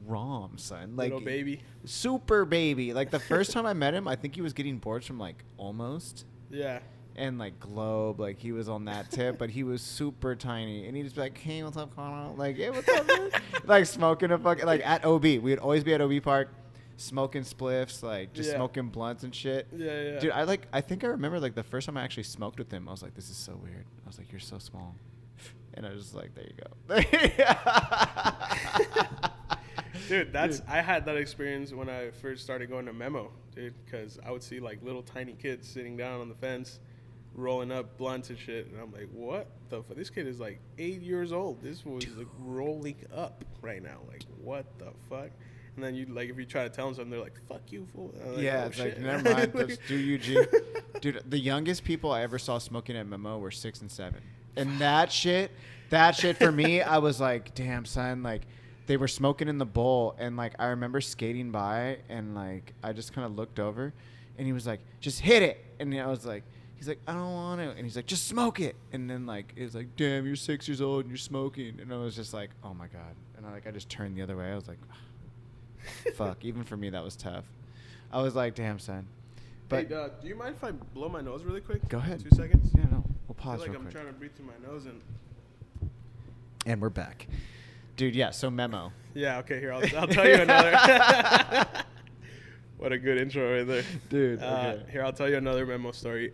Grom, son. Like, little baby. Super baby. Like, the first time I met him, I think he was getting boards from, like, Almost. Yeah. And, like, Globe. Like, he was on that tip, but he was super tiny. And he'd just be like, hey, what's up, Connor? Like, hey, what's up, dude? Like, smoking a fucking, like, at OB. We would always be at OB Park smoking spliffs, like, just smoking blunts and shit. Yeah. Dude, I think I remember, like, the first time I actually smoked with him, I was like, this is so weird. I was like, you're so small. And I was just like, there you go. Dude, I had that experience when I first started going to Memo, dude, because I would see like little tiny kids sitting down on the fence, rolling up blunts and shit, and I'm like, what the fuck? This kid is like 8 years old. This was like rolling up right now. Like, what the fuck? And then you like, if you try to tell them something, they're like, fuck you, fool. Like, yeah, oh, it's shit. like, never mind. Let's do UG. Dude, the youngest people I ever saw smoking at Memo were 6 and 7. And that shit for me, I was like, damn, son, like, they were smoking in the bowl, and like I remember skating by, and like I just kind of looked over, and he was like, just hit it. And I was like, he's like, I don't want to. And he's like, just smoke it. And then like it was like, damn, you're 6 years old and you're smoking. And I was just like, oh my God. And I just turned the other way. I was like, fuck. Even for me, that was tough. I was like, damn, son. But hey, do you mind if I blow my nose really quick? Go ahead. 2 seconds. Yeah, no. We'll pause I feel like real I'm quick. trying to breathe through my nose And we're back. Dude, yeah, so Memo. Yeah, okay, here, I'll tell you another. What a good intro right there. Dude, okay. Here, I'll tell you another Memo story.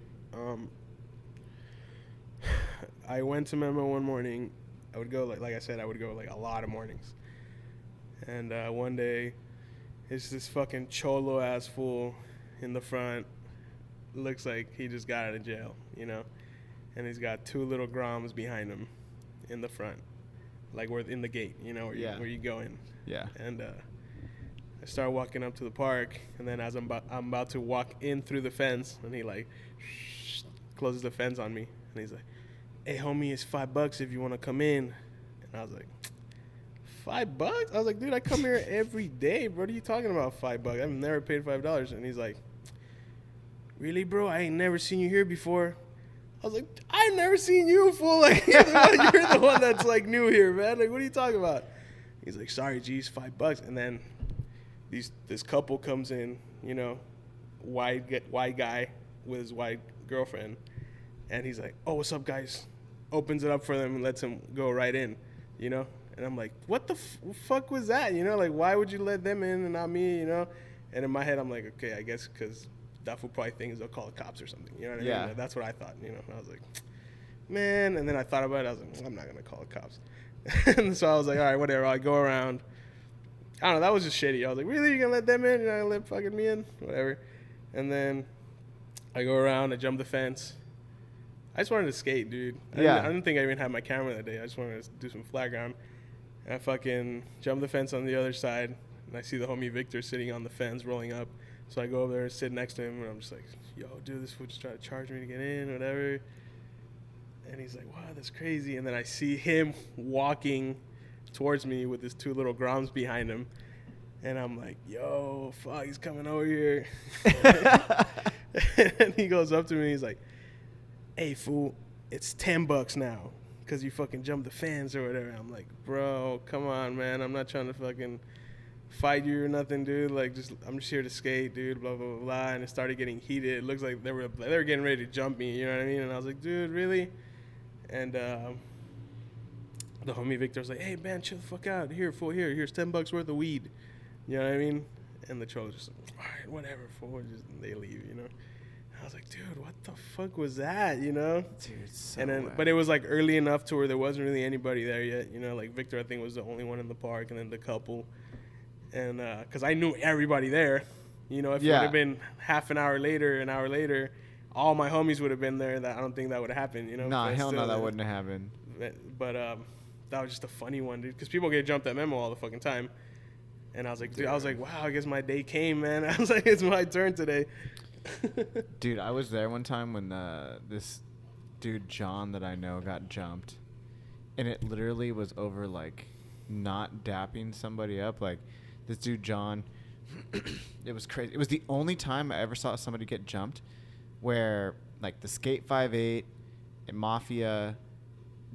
I went to Memo one morning. I would go, like I said, I would go like a lot of mornings. And one day, it's this fucking cholo ass fool in the front. Looks like he just got out of jail, you know? And he's got 2 little Groms behind him in the front. Like we're in the gate, you know, where you go in. Yeah. And I start walking up to the park, and then as I'm about to walk in through the fence, and he like closes the fence on me, and he's like, "Hey, homie, it's $5 if you want to come in." And I was like, $5? I was like, dude, I come here every day. What are you talking about, $5? I've never paid $5. And he's like, really, bro? I ain't never seen you here before. I was like, I've never seen you, fool. Like, you're the one that's like new here, man. Like, what are you talking about? He's like, sorry, geez, $5. And then this couple comes in, you know, white guy with his white girlfriend, and he's like, oh, what's up, guys? Opens it up for them and lets him go right in, you know. And I'm like, what the fuck was that? You know, like, why would you let them in and not me, you know? And in my head, I'm like, okay, I guess because that fool probably thinks they'll call the cops or something. You know what I mean? Like, that's what I thought, you know? And I was like, man. And then I thought about it. I was like, I'm not going to call the cops. And so I was like, all right, whatever. I go around. I don't know. That was just shitty. I was like, really? You're going to let them in? You're not going to let fucking me in? Whatever. And then I go around. I jump the fence. I just wanted to skate, dude. I didn't think I even had my camera that day. I just wanted to do some flat ground. And I fucking jump the fence on the other side, and I see the homie Victor sitting on the fence rolling up. So I go over there and sit next to him, and I'm just like, yo, dude, this fool just tried to charge me to get in, whatever. And he's like, wow, that's crazy. And then I see him walking towards me with his 2 little Groms behind him. And I'm like, yo, fuck, he's coming over here. And he goes up to me, and he's like, hey, fool, it's $10 now because you fucking jumped the fence or whatever. I'm like, bro, come on, man. I'm not trying to fucking fight you or nothing, dude. Like, I'm just here to skate, dude, blah, blah, blah, blah. And it started getting heated. It looks like they were getting ready to jump me, you know what I mean? And I was like, dude, really? And the homie Victor was like, hey, man, chill the fuck out. Here, fool, here's $10 worth of weed. You know what I mean? And the troll was just like, all right, whatever, fool. They leave, you know? I was like, dude, what the fuck was that, you know? Dude, so and then, but it was like early enough to where there wasn't really anybody there yet, you know? Like Victor, I think, was the only one in the park, and then the couple. And because I knew everybody there, you know, if it would have been an hour later, all my homies would have been there. That I don't think that would have happened, you know? Nah, hell no, that wouldn't have happened. But that was just a funny one, dude, because people get jumped at Memo all the fucking time. And I was like, dude, wow, I guess my day came, man. I was like, it's my turn today. Dude, I was there one time when this dude John that I know got jumped, and it literally was over like not dapping somebody up. Like this dude John, it was crazy. It was the only time I ever saw somebody get jumped where like the Skate 5'8" and Mafia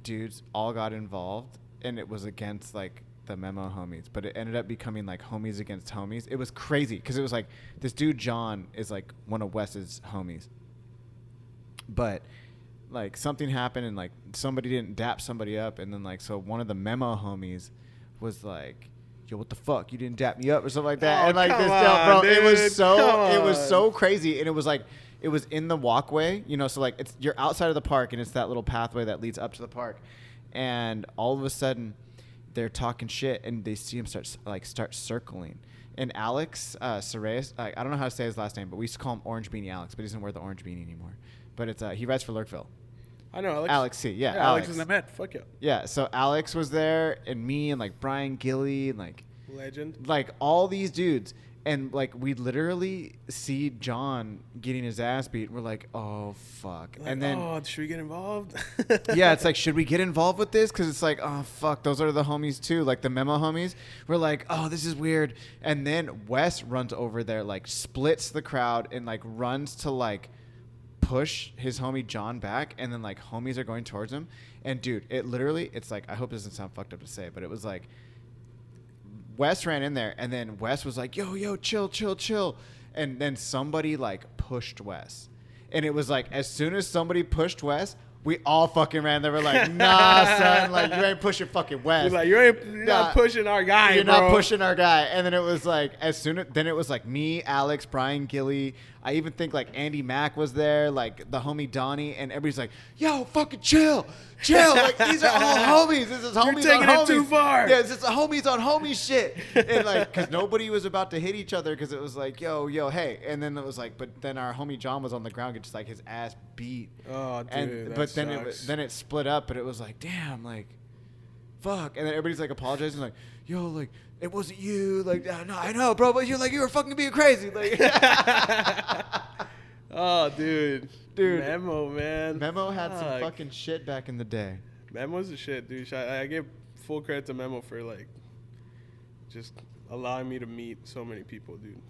dudes all got involved, and it was against like the Memo homies, but it ended up becoming like homies against homies. It was crazy because it was like this dude John is like one of Wes's homies, but like something happened and like somebody didn't dap somebody up, and then like so one of the Memo homies was like, yo, what the fuck, you didn't dap me up or something like that. And like this bro, dude, it was so crazy. And it was like it was in the walkway, you know, so like you're outside of the park and it's that little pathway that leads up to the park, and all of a sudden they're talking shit, and they see him start circling. And Alex Sarayas, I don't know how to say his last name, but we used to call him Orange Beanie Alex, but he doesn't wear the orange beanie anymore. But it's he rides for Lurkville. I know Alex. Alex C. Yeah, Alex is in the Met. Fuck yeah. Yeah, so Alex was there, and me, and like Brian Gilly, and like legend, like all these dudes. And like we literally see John getting his ass beat. We're like, oh fuck! Like, and then, oh, should we get involved? Yeah, it's like, should we get involved with this? Because it's like, oh fuck, those are the homies too, like the Memo homies. We're like, oh, this is weird. And then Wes runs over there, like splits the crowd, and like runs to like push his homie John back, and then like homies are going towards him. And dude, it's like, I hope it doesn't sound fucked up to say, but it was like, Wes ran in there, and then Wes was like, yo, chill. And then somebody, like, pushed Wes. And it was like, as soon as somebody pushed Wes, we all fucking ran. They were like, nah, son, like, you ain't pushing fucking Wes. You're not pushing our guy, You're not pushing our guy. And then it was like, then it was like me, Alex, Brian Gilly. I even think like Andy Mack was there, like the homie Donnie, and everybody's like, "Yo, fucking chill. Like these are all homies. This is homies You're taking on homies. it too far. Yeah, it's homies on homie shit." And like, because nobody was about to hit each other, because it was like, "Yo, hey," and then it was like, but then our homie John was on the ground, get just like his ass beat. Oh, dude, and that but then sucks. then it split up, but it was like, damn, like, fuck, and then everybody's like apologizing, like, "Yo, like, it wasn't you, like, no, I know, bro, but you're like, you were fucking being crazy, like." Oh, dude, Memo, man. Memo had some fucking shit back in the day. Memo's the shit, dude. I give full credit to Memo for like just allowing me to meet so many people, dude.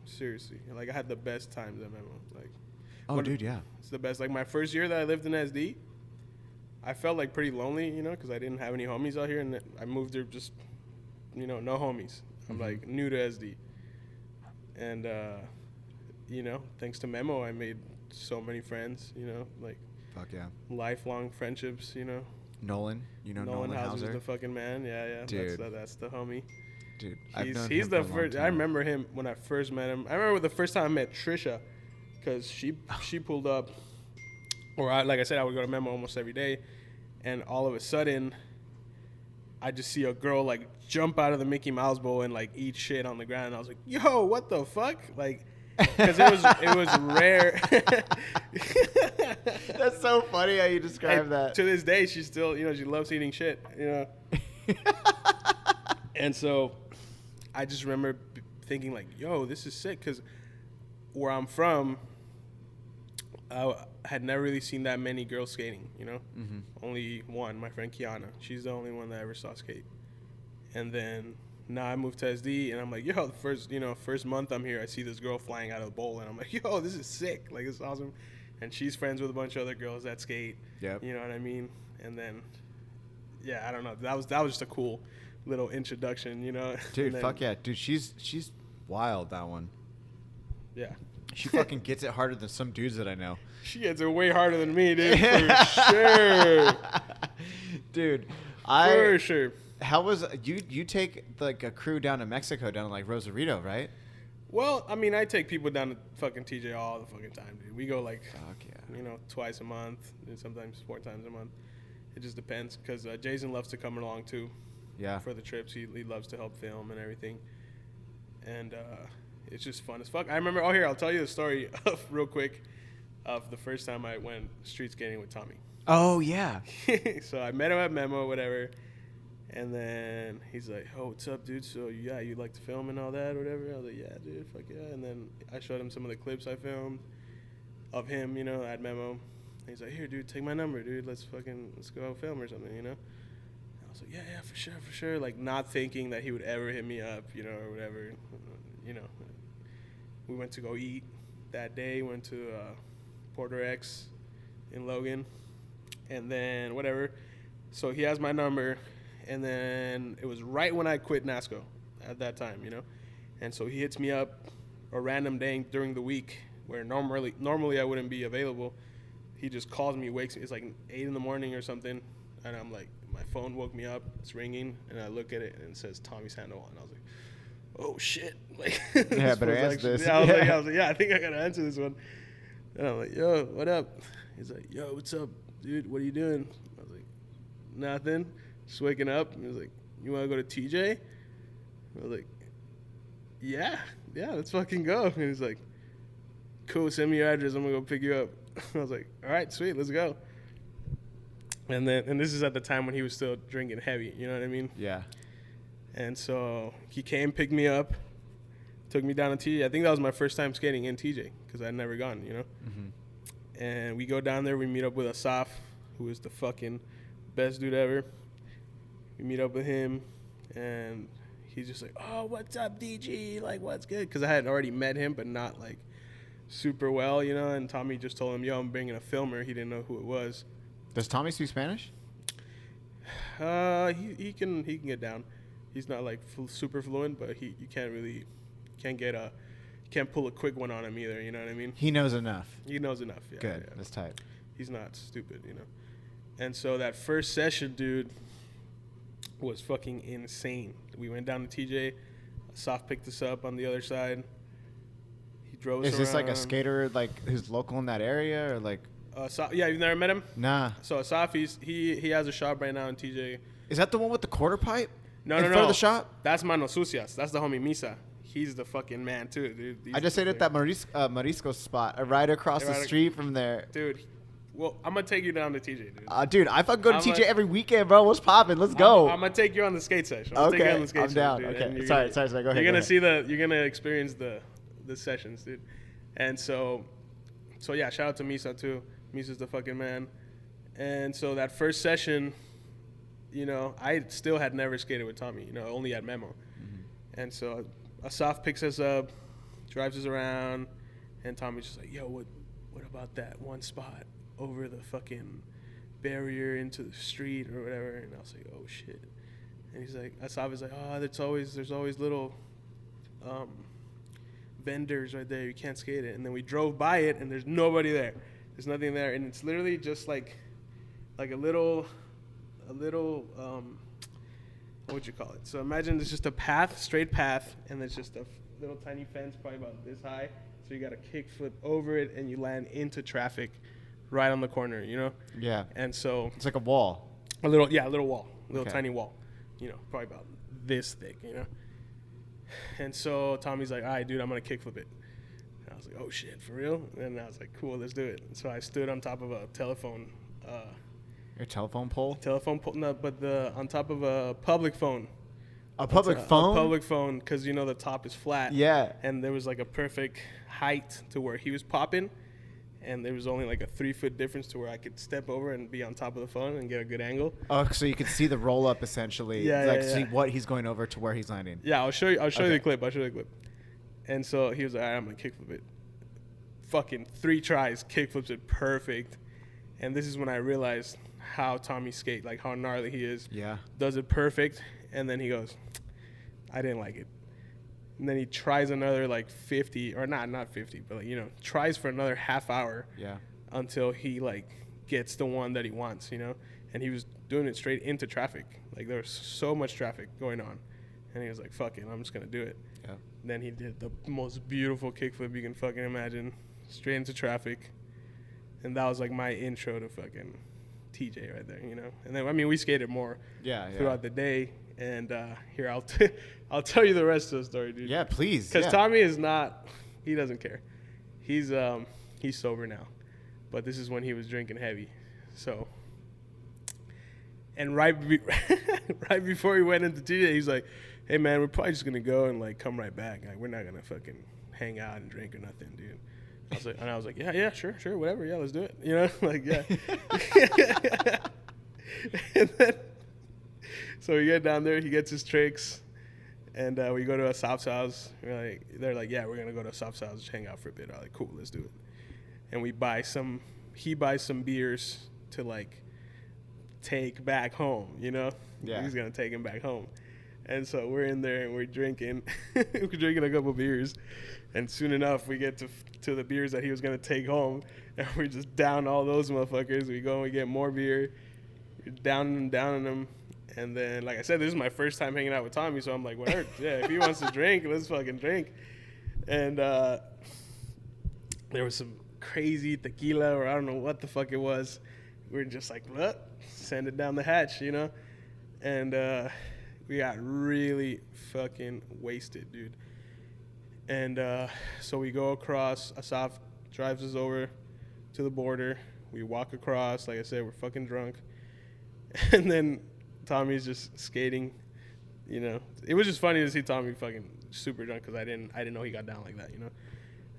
Seriously, like I had the best times at Memo. Like, Dude, yeah, it's the best. Like my first year that I lived in SD, I felt like pretty lonely, you know, because I didn't have any homies out here, and I moved there just, you know, no homies. I'm like new to SD, and you know, thanks to Memo, I made so many friends, you know, like fuck yeah, lifelong friendships, you know. Nolan, you know, Nolan Hauser's Hauser's the fucking man. Yeah. Dude. That's the homie. Dude, He's the first. I remember him when I first met him. I remember the first time I met Trisha, because she pulled up, or like I said, I would go to Memo almost every day, and all of a sudden, I just see a girl like jump out of the Mickey Mouse bowl and like eat shit on the ground. And I was like, "Yo, what the fuck?" Like, because it was rare. That's so funny how you describe that. To this day, she still, you know, she loves eating shit, you know. And so, I just remember thinking like, "Yo, this is sick," because where I'm from, I had never really seen that many girls skating, you know. Only one, my friend Kiana. She's the only one that I ever saw skate. And then now I moved to SD, and I'm like, "Yo, the first month I'm here, I see this girl flying out of the bowl, and I'm like, yo, this is sick. Like, it's awesome." And she's friends with a bunch of other girls that skate. Yep. You know what I mean? And then, yeah, I don't know. That was just a cool little introduction, you know. Dude, fuck yeah, dude. She's wild, that one. Yeah. She fucking gets it harder than some dudes that I know. She gets it way harder than me, dude. For sure. Dude, for sure. How was you take like a crew down to Mexico, down to like Rosarito, right? Well, I mean, I take people down to fucking TJ all the fucking time, dude. We go like, fuck yeah, you know, twice a month, and sometimes 4 times a month. It just depends, because Jason loves to come along too. Yeah. For the trips, he loves to help film and everything, and it's just fun as fuck. I remember. Oh, here, I'll tell you the story real quick of the first time I went street skating with Tommy. Oh yeah. So I met him at Memo, whatever. And then he's like, "Oh, what's up, dude? So, yeah, you like to film and all that, whatever?" I was like, "Yeah, dude, fuck yeah." And then I showed him some of the clips I filmed of him, you know, at Memo. And he's like, "Here, dude, take my number, dude. Let's go film or something, you know?" And I was like, yeah, for sure. Like, not thinking that he would ever hit me up, you know, or whatever. You know, we went to go eat that day. Went to Porter X in Logan. And then, whatever. So he has my number. And then it was right when I quit NASCO at that time, you know. And so he hits me up a random day during the week where normally I wouldn't be available. He just calls me, wakes me. It's like 8 in the morning or something. And I'm like, my phone woke me up. It's ringing. And I look at it and it says Tommy Sandoval. And I was like, oh, shit. Like, yeah, better answer this. Yeah, I was like, yeah, I think I got to answer this one. And I'm like, yo, what up? He's like, yo, what's up, dude? What are you doing? I was like, nothing. Just waking up. And he was like, you want to go to TJ? I was like, yeah, let's fucking go. And he's like, cool, send me your address. I'm going to go pick you up. I was like, all right, sweet, let's go. And this is at the time when he was still drinking heavy, you know what I mean? Yeah. And so he came, picked me up, took me down to TJ. I think that was my first time skating in TJ because I'd never gone, you know? Mm-hmm. And we go down there, we meet up with Asaf, who is the fucking best dude ever. We meet up with him, and he's just like, oh, what's up, DG? Like, what's good? Because I had already met him, but not, like, super well, you know? And Tommy just told him, yo, I'm bringing a filmer. He didn't know who it was. Does Tommy speak Spanish? He can get down. He's not, like, super fluent, but you can't pull a quick one on him either, you know what I mean? He knows enough. He knows enough, yeah. Good, yeah. that's tight. He's not stupid, you know? And so that first session, dude, was fucking insane. We went down to TJ. Asaf picked us up on the other side. He drove us Is this like a around. skater like who's local in that area or like? Yeah, you've never met him? Nah. So Asaf, he has a shop right now in TJ. Is that the one with the quarter pipe? No, in front of the shop? That's Manos Sucias. That's the homie Misa. He's the fucking man too, dude. I just stayed at that Marisco spot, right across the street from there. Dude, well, I'm gonna take you down to TJ, dude. Dude, I fucking go to TJ every weekend, bro. What's popping? Let's go. I'm gonna take you on the skate session. Okay, I'm down. Dude, okay, sorry. Go ahead. You're gonna experience the sessions, dude. And so yeah, shout out to Misa too. Misa's the fucking man. And so that first session, you know, I still had never skated with Tommy, you know, only at Memo. Mm-hmm. And so Asaf picks us up, drives us around, and Tommy's just like, yo, what about that one spot over the fucking barrier into the street or whatever? And I was like, oh shit. And he's like, Asaf is like, oh, there's always little vendors right there. You can't skate it. And then we drove by it, and there's nobody there. There's nothing there, and it's literally just like a little what would you call it? So imagine it's just a path, straight path, and there's just a little tiny fence, probably about this high. So you got to kickflip over it, and you land into traffic, right on the corner, you know? Yeah. And so it's like a wall. A little wall, Okay. tiny wall, you know, probably about this thick, you know? And so Tommy's like, all right, dude, I'm going to kickflip it. And I was like, oh, shit, for real? And I was like, cool, let's do it. And so I stood on top of a telephone. Your telephone pole? No, but on top of a public phone. A public phone? A public phone, because, you know, the top is flat. Yeah. And there was, like, a perfect height to where he was popping. And there was only like a 3-foot difference to where I could step over and be on top of the phone and get a good angle. Oh, so you could see the roll up essentially. Yeah, see what he's going over to where he's landing. Yeah, I'll show you the clip. And so he was like, all right, I'm going to kickflip it. Fucking 3 tries, kickflips it perfect. And this is when I realized how Tommy skate, like how gnarly he is. Yeah. Does it perfect. And then he goes, I didn't like it. And then he tries another like 50, or not 50, but like, you know, tries for another half hour. Yeah. Until he like gets the one that he wants, you know. And he was doing it straight into traffic. Like there was so much traffic going on, and he was like, "Fuck it, I'm just gonna do it." Yeah. And then he did the most beautiful kickflip you can fucking imagine, straight into traffic. And that was like my intro to fucking TJ right there, you know. And then I mean we skated more throughout the day. And here I'll tell you the rest of the story, dude. Yeah, please. Because Tommy is not, he doesn't care. He's sober now, but this is when he was drinking heavy. So, and right before he went into TJ, he's like, "Hey man, we're probably just gonna go and like come right back. Like we're not gonna fucking hang out and drink or nothing, dude." I was like, yeah, sure, whatever, yeah, let's do it. You know, like yeah. And then. So we get down there, he gets his tricks, and we go to Asaf's house. They're like, yeah, we're going to go to Asaf's house, just hang out for a bit. I'm like, cool, let's do it. And he buys some beers to, like, take back home, you know? Yeah. He's going to take him back home. And so we're in there, and we're drinking. We're drinking a couple beers. And soon enough, we get to the beers that he was going to take home, and we just down all those motherfuckers. We go and we get more beer. We're downing them. And then, like I said, this is my first time hanging out with Tommy, so I'm like, whatever. Yeah, if he wants to drink, let's fucking drink. And there was some crazy tequila, or I don't know what the fuck it was. We were just like, what? Send it down the hatch, you know? And we got really fucking wasted, dude. And so we go across. Asaf drives us over to the border. We walk across. Like I said, we're fucking drunk. And then Tommy's just skating, you know. It was just funny to see Tommy fucking super drunk because I didn't know he got down like that, you know.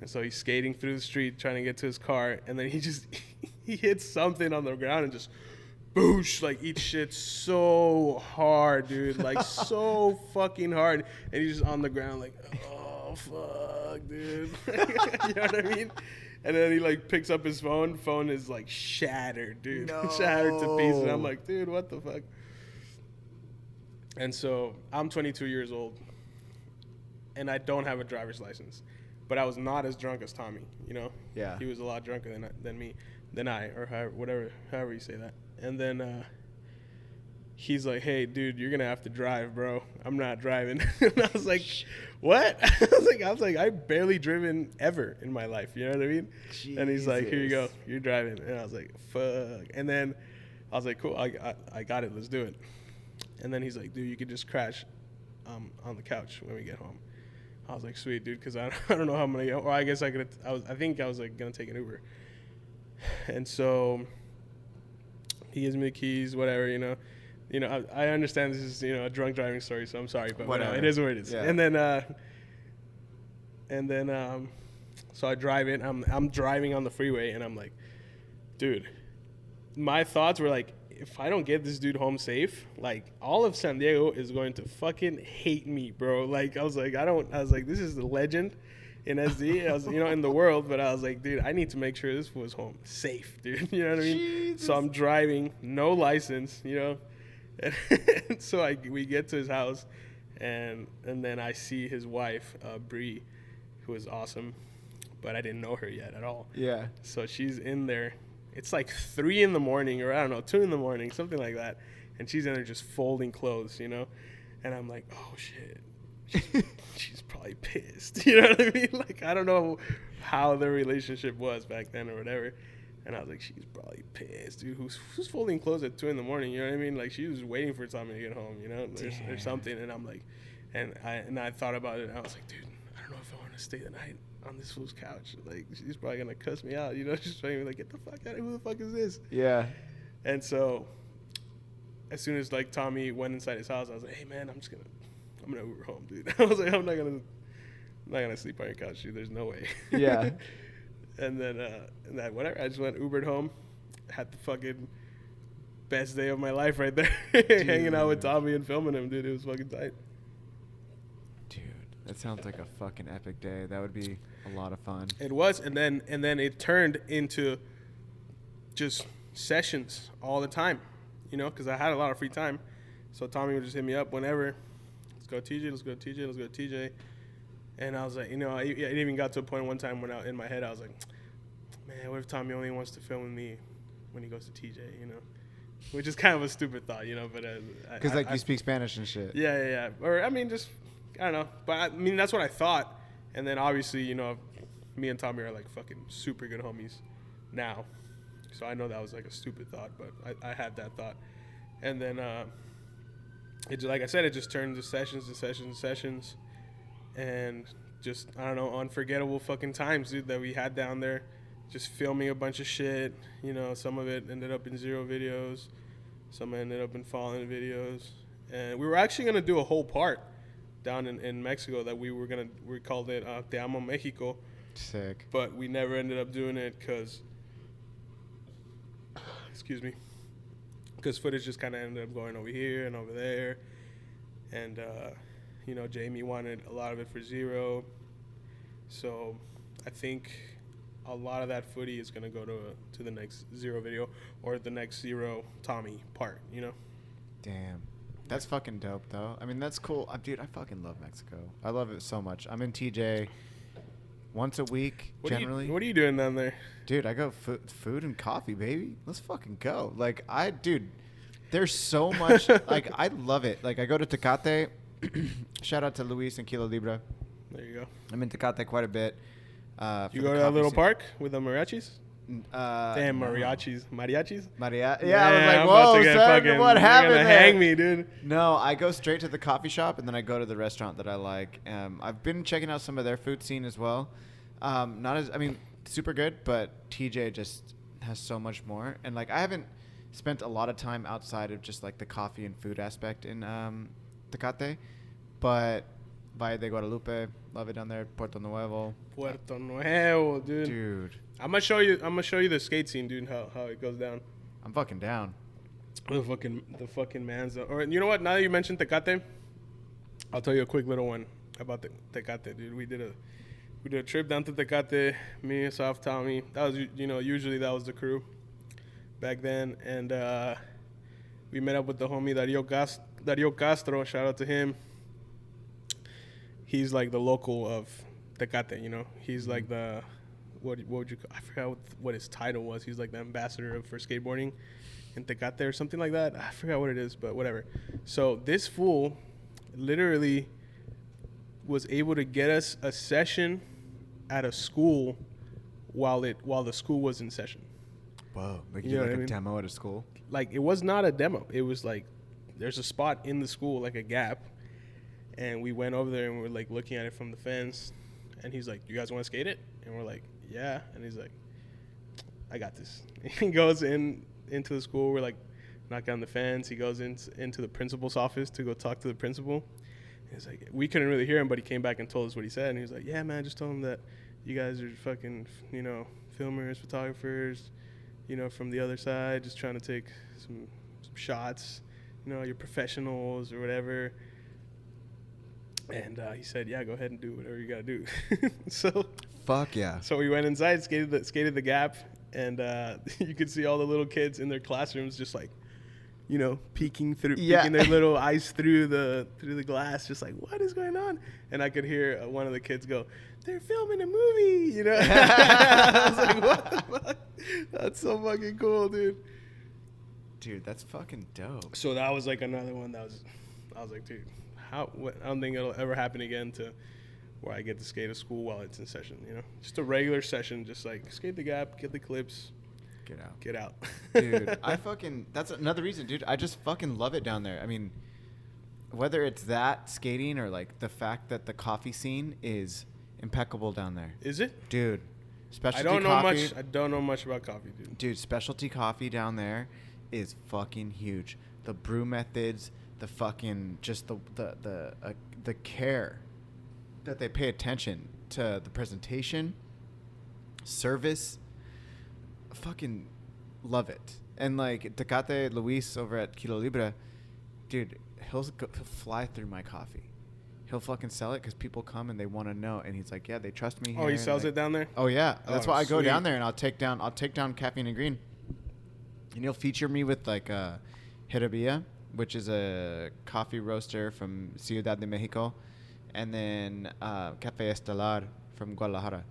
And so he's skating through the street trying to get to his car, and then he hits something on the ground and just boosh, like eats shit so hard, dude, like so fucking hard, and he's just on the ground like, oh fuck, dude. You know what I mean? And then he like picks up his phone. Phone is like shattered, dude. No. Shattered to pieces. I'm like, dude, what the fuck? And so I'm 22 years old, and I don't have a driver's license, but I was not as drunk as Tommy, you know? Yeah. He was a lot drunker than I, or however you say that. And then he's like, hey, dude, you're going to have to drive, bro. I'm not driving. And I was like, what? I was like, I've barely driven ever in my life. You know what I mean? Jesus. And he's like, here you go. You're driving. And I was like, fuck. And then I was like, cool. I got it. Let's do it. And then he's like, dude, you could just crash on the couch when we get home. I was like, sweet, dude, because I don't know how I'm going to get home. Or I guess I think I was like going to take an Uber. And so he gives me the keys, whatever, you know. I understand this is, a drunk driving story, so I'm sorry, but whatever. It is what it is. Yeah. And then, so I drive in. I'm driving on the freeway, and I'm like, dude, my thoughts were like, if I don't get this dude home safe, like, all of San Diego is going to fucking hate me, bro. Like, I was like, this is the legend in SD. I was, in the world, but I was like, dude, I need to make sure this was home safe, dude. You know what I mean? Jesus. So I'm driving, no license, And so we get to his house, and then I see his wife, Bree, who is awesome, but I didn't know her yet at all. Yeah. So she's in there. It's like 3 a.m. or I don't know, 2 a.m, something like that. And she's in there just folding clothes, And I'm like, oh shit, she's probably pissed. You know what I mean? Like, I don't know how their relationship was back then or whatever. And I was like, she's probably pissed, dude. Who's folding clothes at 2 a.m? You know what I mean? Like, she was waiting for Tommy to get home, or something. And I'm like, and I thought about it, and I was like, dude, I don't know if I want to stay the night on this fool's couch. Like, she's probably gonna cuss me out, She's probably like, get the fuck out of here. Who the fuck is this? Yeah. And so, as soon as like Tommy went inside his house, I was like, hey man, I'm gonna Uber home, dude. I was like, I'm not gonna sleep on your couch, dude. There's no way. Yeah. And then, whatever. I just went Ubered home. Had the fucking best day of my life right there, hanging out with Tommy and filming him, dude. It was fucking tight. Dude, that sounds like a fucking epic day. That would be a lot of fun. It was, and then it turned into just sessions all the time, because I had a lot of free time. So Tommy would just hit me up whenever. Let's go TJ. Let's go TJ. Let's go TJ. And I was like, it even got to a point one time when in my head, I was like, man, what if Tommy only wants to film with me when he goes to TJ, Which is kind of a stupid thought, but... Because, you speak Spanish and shit. Yeah. Or, I mean, just, I don't know. But, that's what I thought. And then, obviously, me and Tommy are, like, fucking super good homies now. So I know that was, like, a stupid thought, but I had that thought. And then, like I said, it just turned to sessions. And just, I don't know, unforgettable fucking times, dude, that we had down there. Just filming a bunch of shit. Some of it ended up in 0 videos. Some ended up in fallen videos. And we were actually going to do a whole part down in Mexico that we called it Te Amo Mexico. Sick. But we never ended up doing it because, because footage just kind of ended up going over here and over there. And, Jamie wanted a lot of it for 0. So I think a lot of that footy is going to go to the next 0 video or the next 0 Tommy part, Damn. That's fucking dope, though. I mean, that's cool. Dude, I fucking love Mexico. I love it so much. I'm in TJ once a week, generally. What are you doing down there? Dude, I go food and coffee, baby. Let's fucking go. Dude, there's so much. I love it. I go to Tecate. Shout out to Luis and Kilo Libra. There you go. I'm in Tecate quite a bit. You go to that little park with the mariachis? Damn, mariachis. Mariachis? Yeah, I was like, whoa, son, what happened there? Hang me, dude. No, I go straight to the coffee shop, and then I go to the restaurant that I like. I've been checking out some of their food scene as well. Super good, but TJ just has so much more. And, I haven't spent a lot of time outside of just, the coffee and food aspect in Tecate. But Valle de Guadalupe, love it down there. Puerto Nuevo, dude. I'm gonna show you the skate scene, dude. How it goes down. I'm fucking down. The fucking man's. Or you know what? Now that you mentioned Tecate, I'll tell you a quick little one about the Tecate, dude. We did a trip down to Tecate. Me, Soft, Tommy. That was usually that was the crew back then, and we met up with the homie Dario Castro. Shout out to him. He's like the local of Tecate, He's like the, what would you, I forgot what his title was. He's like the ambassador for skateboarding in Tecate or something like that. I forgot what it is, but whatever. So this fool literally was able to get us a session at a school while the school was in session. Whoa, like you did like a demo at a school? Like, it was not a demo. It was like, there's a spot in the school, like a gap, and we went over there and we're like looking at it from the fence, and he's like, "You guys want to skate it?" And we're like, "Yeah." And he's like, "I got this." He goes into the school. We're like, knock on the fence. He goes into the principal's office to go talk to the principal. And he's like, we couldn't really hear him, but he came back and told us what he said. And he was like, "Yeah, man, just told him that you guys are fucking, filmers, photographers, from the other side, just trying to take some shots, you're professionals or whatever." And he said, "Yeah, go ahead and do whatever you got to do." So fuck yeah. So we went inside, skated the gap, and you could see all the little kids in their classrooms just like, peeking their little eyes through the glass, just like, what is going on? And I could hear one of the kids go, "They're filming a movie," I was like, what the fuck? That's so fucking cool, dude. Dude, that's fucking dope. So that was like another one I was like, dude, I don't think it'll ever happen again to where I get to skate a school while it's in session, just a regular session, just like skate the gap, get the clips, get out. Dude, that's another reason, dude. I just fucking love it down there. I mean, whether it's that skating or like the fact that the coffee scene is impeccable down there. Is it? Dude, specialty coffee. I don't know much about coffee, dude. Dude, specialty coffee down there is fucking huge. The brew methods, the fucking just the care that they pay attention to the presentation, service. Fucking love it. And like Tecate Luis over at Kilo Libre, dude, he'll fly through my coffee. He'll fucking sell it because people come and they want to know. And he's like, "Yeah, they trust me here." Oh, he sells it down there? Oh yeah, that's why I go sweet. down there and I'll take down Caffeine and Green, and he'll feature me with like Herabia, which is a coffee roaster from Ciudad de Mexico, and then Café Estelar from Guadalajara.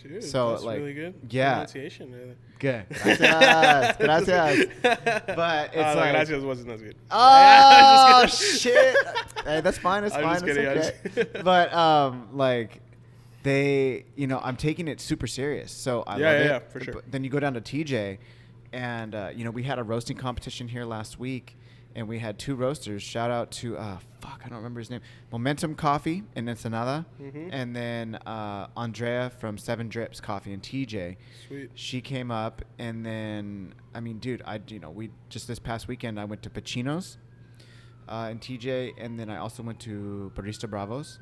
Dude, so that's like, really good. Yeah, pronunciation. Really. Good. Gracias. But it's like, gracias wasn't as good. Oh shit! Hey, that's fine. It's I'm fine. just kidding, It's okay. But like, they, I'm taking it super serious. So I love it. Yeah, for sure. But then you go down to TJ, and we had a roasting competition here last week. And we had 2 roasters. Shout out to I don't remember his name. Momentum Coffee in Ensenada, and then Andrea from 7 Drips Coffee in TJ. Sweet. She came up, and then dude, we just this past weekend I went to Pacino's in TJ, and then I also went to Barista Bravos.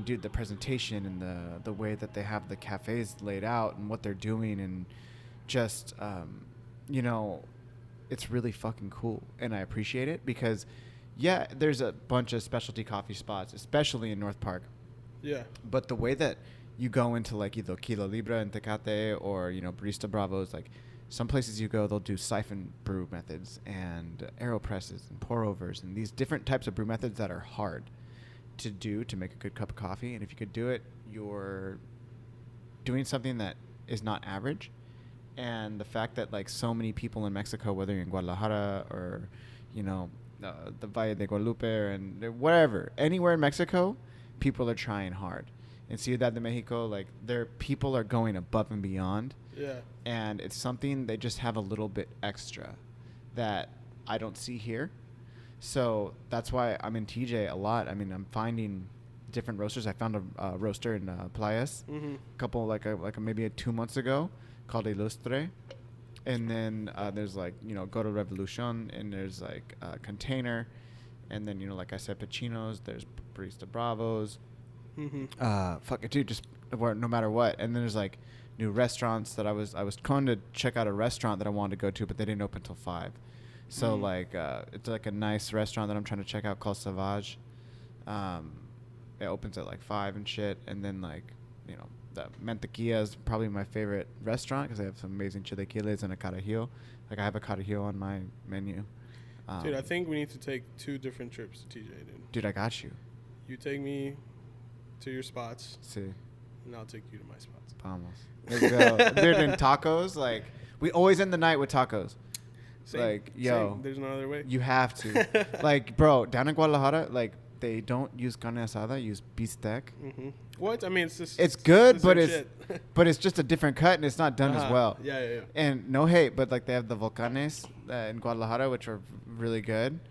Dude, the presentation and the way that they have the cafes laid out and what they're doing, and just it's really fucking cool, and I appreciate it because, yeah, there's a bunch of specialty coffee spots, especially in North Park. Yeah. But the way that you go into like either Kilo Libre and Tecate or Barista Bravos, like some places you go, they'll do siphon brew methods and AeroPresses and pour overs and these different types of brew methods that are hard to do to make a good cup of coffee. And if you could do it, you're doing something that is not average. And the fact that like so many people in Mexico, whether you're in Guadalajara or, the Valle de Guadalupe and wherever, anywhere in Mexico, people are trying hard. In Ciudad de Mexico, like their people are going above and beyond. Yeah. And it's something they just have a little bit extra that I don't see here. So that's why I'm in TJ a lot. I mean, I'm finding different roasters. I found a roaster in Playas, a couple maybe 2 months ago, called Ilustre, and then there's like Go to Revolution, and there's like Container, and then like I said, Pacino's. There's Barista Bravos. Fuck it, dude. Just no matter what. And then there's like new restaurants that I was going to check out a restaurant that I wanted to go to, but they didn't open till 5. So like it's like a nice restaurant that I'm trying to check out called Savage. It opens at like 5 and shit, and then like the Mantequilla is probably my favorite restaurant because they have some amazing chilaquiles and a carajillo. Like I have a carajillo on my menu. Dude, I think we need to take 2 different trips to TJ, dude. Dude, I got you. You take me to your spots. See. And I'll take you to my spots. Vamos. Let's go. Dude, in tacos, like We always end the night with tacos. Same, like, yo, same. There's no other way. You have to. Like, bro, down in Guadalajara, like, they don't use carne asada, use bistec. Mm-hmm. What? I mean, it's just... It's good, but it's just a different cut, and it's not done as well. Yeah. And no hate, but, like, they have the volcanes in Guadalajara, which are really good.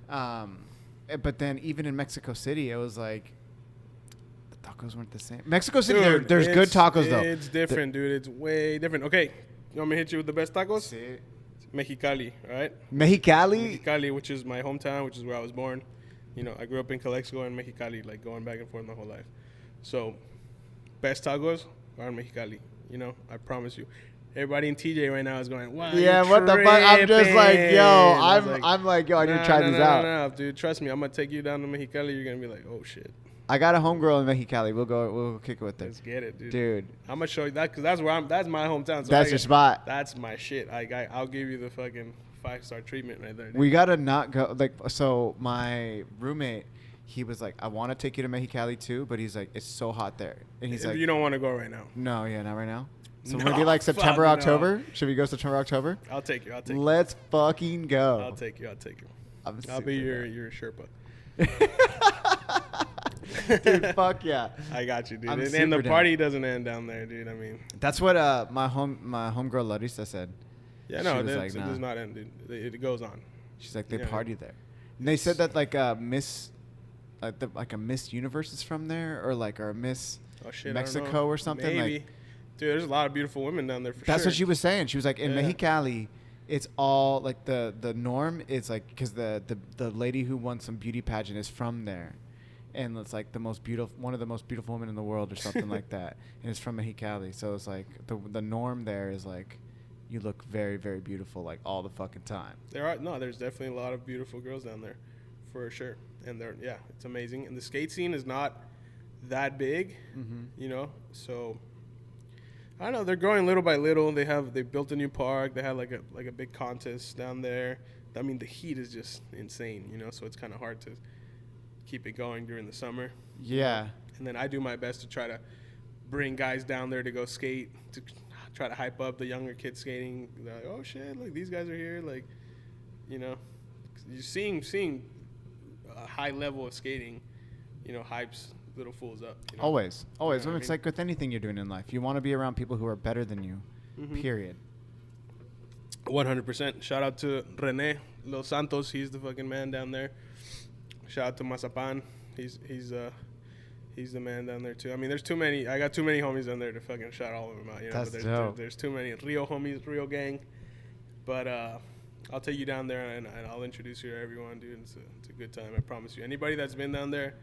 But then even in Mexico City, it was like... Tacos weren't the same. Mexico City, dude, there's good tacos, though. It's different, dude. It's way different. Okay, you want me to hit you with the best tacos? Sí. Mexicali, all right? Mexicali, which is my hometown, which is where I was born. You know, I grew up in Calexico and Mexicali, like going back and forth my whole life. So, best tacos are in Mexicali. You know, I promise you. Everybody in TJ right now is going, wow. Yeah, what the fuck? I'm just like, yo, I'm like, yo, I need to try these out. No, dude, trust me. I'm gonna take you down to Mexicali. You're gonna be like, oh shit. I got a homegirl in Mexicali. We'll kick it with her. Let's get it, dude. Dude, I'm gonna show you that because that's my hometown. So that's your spot. That's my shit. I'll give you the fucking 5-star treatment right there, dude. We gotta not go. Like, so my roommate, he was like, I want to take you to Mexicali too, but he's like, it's so hot there, and he's like, you don't want to go right now. No, yeah, not right now. So No, maybe like September, fuck October. no. Should we go September, October? I'll take you. Let's fucking go. I'll take you. I'll be be your Sherpa. Dude, fuck yeah. I got you, dude. I'm And the super party doesn't end down there, dude. I mean, that's what my homegirl Larissa said. yeah, no, She was like, it nah. does not end, dude. It goes on. She's like, they Yeah. party there. And they said that like Miss, like a Miss Universe is from there, or like or Miss Oh shit, Mexico or something. Maybe. Like, Dude, there's a lot of beautiful women down there for sure. that's what she was saying. She was like, in Yeah. Mexicali, it's all like the norm is like, because the lady who won some beauty pageant is from there, and it's like one of the most beautiful women in the world or something like that, and it's from Mexicali. So it's like the norm there is like, you look very, very beautiful like all the fucking time. There's definitely a lot of beautiful girls down there, for sure. And it's amazing. And the skate scene is not that big, you know. So I don't know. They're growing little by little. They built a new park. They had like a big contest down there. I mean, the heat is just insane, you know. So it's kind of hard to keep it going during the summer. Yeah. And then I do my best to try to bring guys down there to go skate, to try to hype up the younger kids skating. They're like, oh shit, look, these guys are here. Like, you know, you're seeing a high level of skating, you know, hypes little fools up. You know? Always. You know It's what I mean? like with anything you're doing in life. You want to be around people who are better than you. Period. 100%. Shout out to Rene Los Santos. He's the fucking man down there. Shout out to Mazapan. He's the man down there too. I mean, there's too many. I got too many homies down there to fucking shout all of them out. You know, That's but dope. There's too many Rio homies, Rio gang. But I'll take you down there and I'll introduce you to everyone, dude. It's a good time. I promise you. Anybody that's been down there,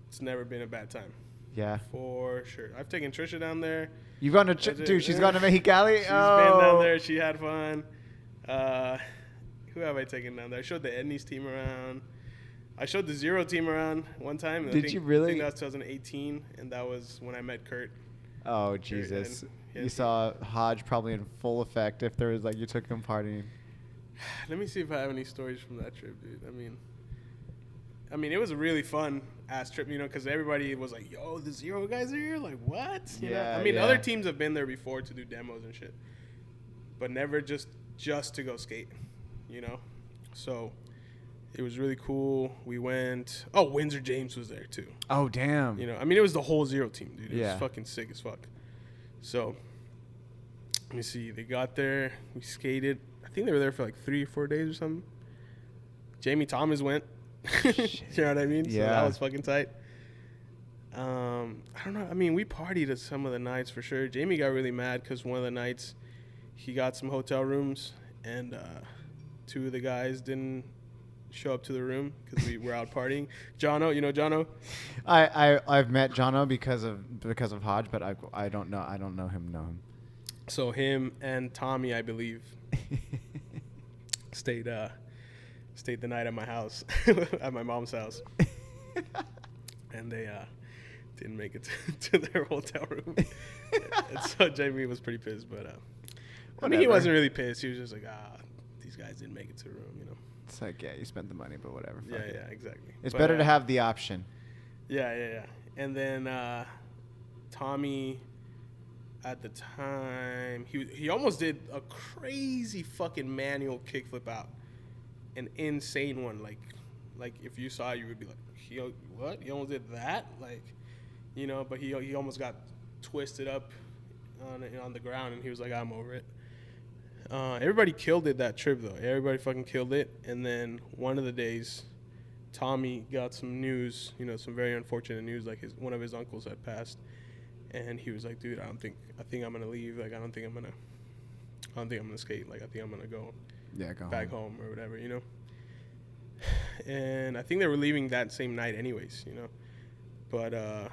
it's never been a bad time. Yeah. For sure. I've taken Trisha down there. You've gone to dude. She's gone to Mexicali. She's been down there. She had fun. Who have I taken down there? I showed the Edney's team around. I showed the Zero team around one time. Did you really? I think that was 2018, and that was when I met Kurt. Oh Jesus! And you saw Hodge probably in full effect. If there was like you took him partying. Let me see if I have any stories from that trip, dude. I mean, it was a really fun ass trip, you know, because everybody was like, "Yo, the Zero guys are here!" Like, what? You know? I mean, other teams have been there before to do demos and shit, but never just to go skate, you know. So it was really cool. We went. Oh, Windsor James was there too. Oh damn! You know, I mean, it was the whole Zero team, dude. It Yeah. was fucking sick as fuck. So let me see. They got there. We skated. I think they were there for like 3 or 4 days or something. Jamie Thomas went. You know what I mean? Yeah. So that was fucking tight. I don't know. I mean, we partied at some of the nights for sure. Jamie got really mad because one of the nights he got some hotel rooms and 2 of the guys didn't show up to the room because we were out partying. Jono, you know Jono? I've met Jono because of Hodge, but I don't know him. So him and Tommy, I believe, stayed the night at my house, at my mom's house, and they didn't make it to their hotel room. And so Jamie was pretty pissed, but I mean, he wasn't really pissed. He was just like, these guys didn't make it to the room, you know. It's like, yeah, you spent the money, but whatever. Yeah, exactly. It's but, better to have the option. Yeah. And then Tommy, at the time, he almost did a crazy fucking manual kickflip out, an insane one. Like if you saw it, you would be like, what? He almost did that? Like, you know. But he almost got twisted up on the ground, and he was like, I'm over it. Everybody killed it that trip though. Everybody fucking killed it. And then one of the days, Tommy got some news, you know, some very unfortunate news. Like one of his uncles had passed. And he was like, dude, I think I'm gonna leave. Like, I don't think I'm gonna skate. Like, I think I'm gonna go back home or whatever, you know. And I think they were leaving that same night, anyways, you know. But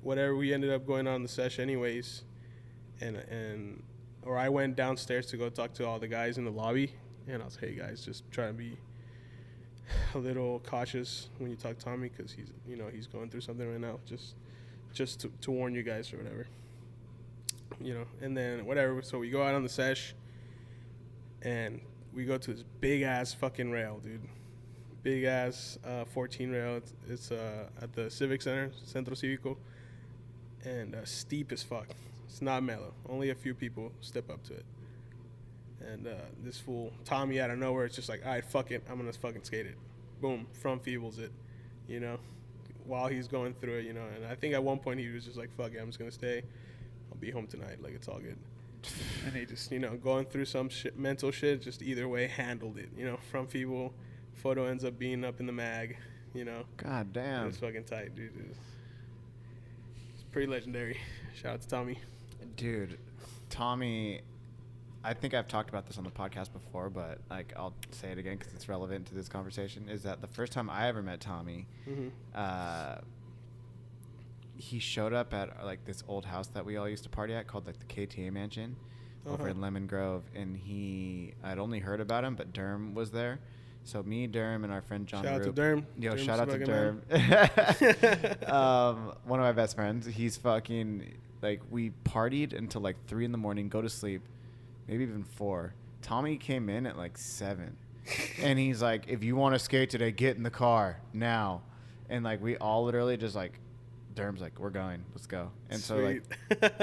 whatever, we ended up going on the sesh, anyways, or I went downstairs to go talk to all the guys in the lobby, and I was, hey guys, just try to be a little cautious when you talk to Tommy, because he's going through something right now. Just to warn you guys or whatever, you know. And then whatever, so we go out on the sesh, and we go to this big ass fucking rail, dude. Big ass 14 rail. It's at the Civic Center, Centro Cívico, and steep as fuck. It's not mellow. Only a few people step up to it. And this fool Tommy out of nowhere, it's just like, all right, fuck it, I'm gonna fucking skate it. Boom, front feebles it, you know. While he's going through it, you know. And I think at one point he was just like, fuck it, I'm just going to stay. I'll be home tonight. Like, it's all good. And he just, you know, going through some mental shit, just either way handled it, you know. Front feeble, photo ends up being up in the mag, you know. God damn. It was fucking tight, dude. It's pretty legendary. Shout out to Tommy. Dude, Tommy, I think I've talked about this on the podcast before, but like I'll say it again because it's relevant to this conversation, is that the first time I ever met Tommy, he showed up at like this old house that we all used to party at called like the KTA Mansion over in Lemon Grove, and I'd only heard about him, but Derm was there. So me, Derm, and our friend John. Shout out to Derm. Yo, shout out to Derm. One of my best friends. He's fucking like, we partied until like 3 a.m, go to sleep, maybe even 4. Tommy came in at like 7, and he's like, "If you want to skate today, get in the car now." And like we all literally just like, Derm's like, "We're going, let's go." And Sweet. So like,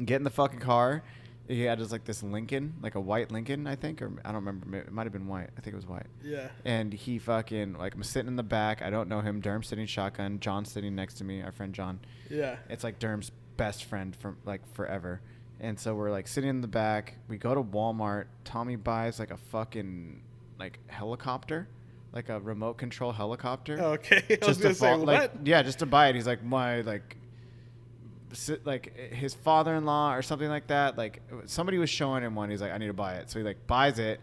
get in the fucking car. He had just like this Lincoln, like a white Lincoln, I think, or I don't remember. It might have been white. I think it was white. Yeah. And he fucking, like, I'm sitting in the back. I don't know him. Derm's sitting shotgun. John's sitting next to me, our friend John. Yeah. It's like Derm's best friend from like forever. And so we're like sitting in the back. We go to Walmart. Tommy buys like a fucking like helicopter, like a remote control helicopter. Oh, okay. I was gonna say, what? Like, yeah, just to buy it. He's like, his father-in-law or something like that. Like somebody was showing him one. He's like, I need to buy it. So he like buys it.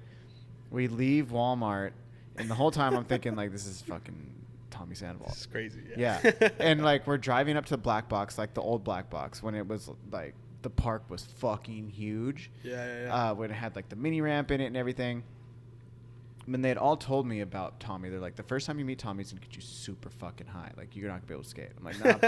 We leave Walmart, and the whole time I'm thinking like, this is fucking Tommy Sandoval. It's crazy. Yeah. And like we're driving up to the black box, like the old black box, when it was like the park was fucking huge. Yeah. When it had like the mini ramp in it and everything. I mean, they had all told me about Tommy. They're like, the first time you meet Tommy, he's going to get you super fucking high. Like, you're not going to be able to skate. I'm like, nah,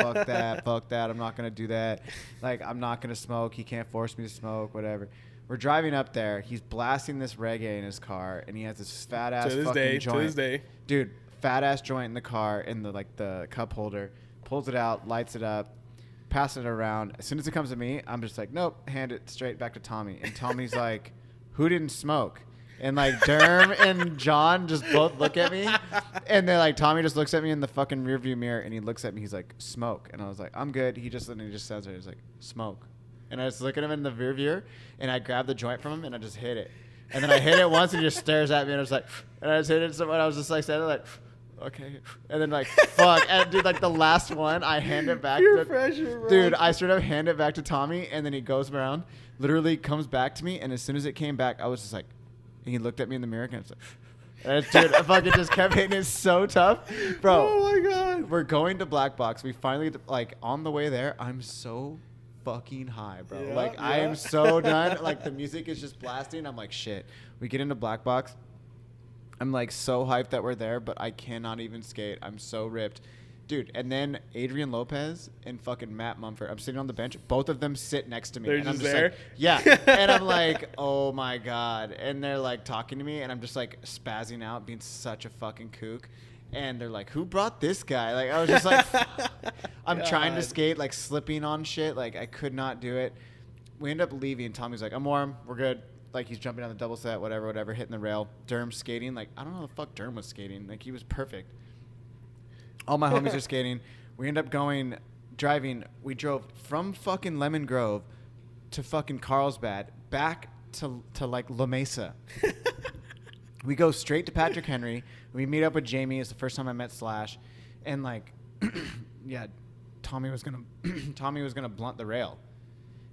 fuck that. I'm not going to do that. Like, I'm not going to smoke. He can't force me to smoke, whatever. We're driving up there. He's blasting this reggae in his car, and he has this fat-ass fucking joint. To this day. Dude, fat-ass joint in the car, in the, like, the cup holder. Pulls it out, lights it up, passes it around. As soon as it comes to me, I'm just like, nope, hand it straight back to Tommy. And Tommy's like, who didn't smoke? And like Derm and John just both look at me, and they're like, Tommy just looks at me in the fucking rearview mirror, and he looks at me. He's like, smoke, and I was like, I'm good. He just says it. He's like, smoke, and I just look at him in the rearview, and I grab the joint from him, and I just hit it, and then I hit it once, and he just stares at me, and I was like, and I just hit it. So I was just like standing like, okay, and then like fuck, and dude, like the last one, I hand it back. Pressure, bro. Dude, I straight up hand it back to Tommy, and then he goes around, literally comes back to me, and as soon as it came back, I was just like. And he looked at me in the mirror, and I was like, dude, I fucking just kept hitting it so tough. Bro. Oh, my God. We're going to Black Box. We finally, like, on the way there, I'm so fucking high, bro. Yeah, like, I am so done. Like, the music is just blasting. I'm like, shit. We get into Black Box. I'm, like, so hyped that we're there, but I cannot even skate. I'm so ripped. Dude, and then Adrian Lopez and fucking Matt Mumford. I'm sitting on the bench. Both of them sit next to me. They're and I'm just just there? like, yeah. And I'm like, oh my God. And they're like talking to me, and I'm just like spazzing out, being such a fucking kook. And they're like, who brought this guy? Like, I was just like, I'm trying to skate, like slipping on shit. Like, I could not do it. We end up leaving. Tommy's like, I'm warm. We're good. Like, he's jumping on the double set, whatever, hitting the rail. Derm's skating. Like, I don't know how the fuck Derm was skating. Like, he was perfect. All my homies are skating. We end up driving. We drove from fucking Lemon Grove to fucking Carlsbad back to like La Mesa. We go straight to Patrick Henry. We meet up with Jamie. It's the first time I met Slash. And like, yeah, Tommy was gonna blunt the rail.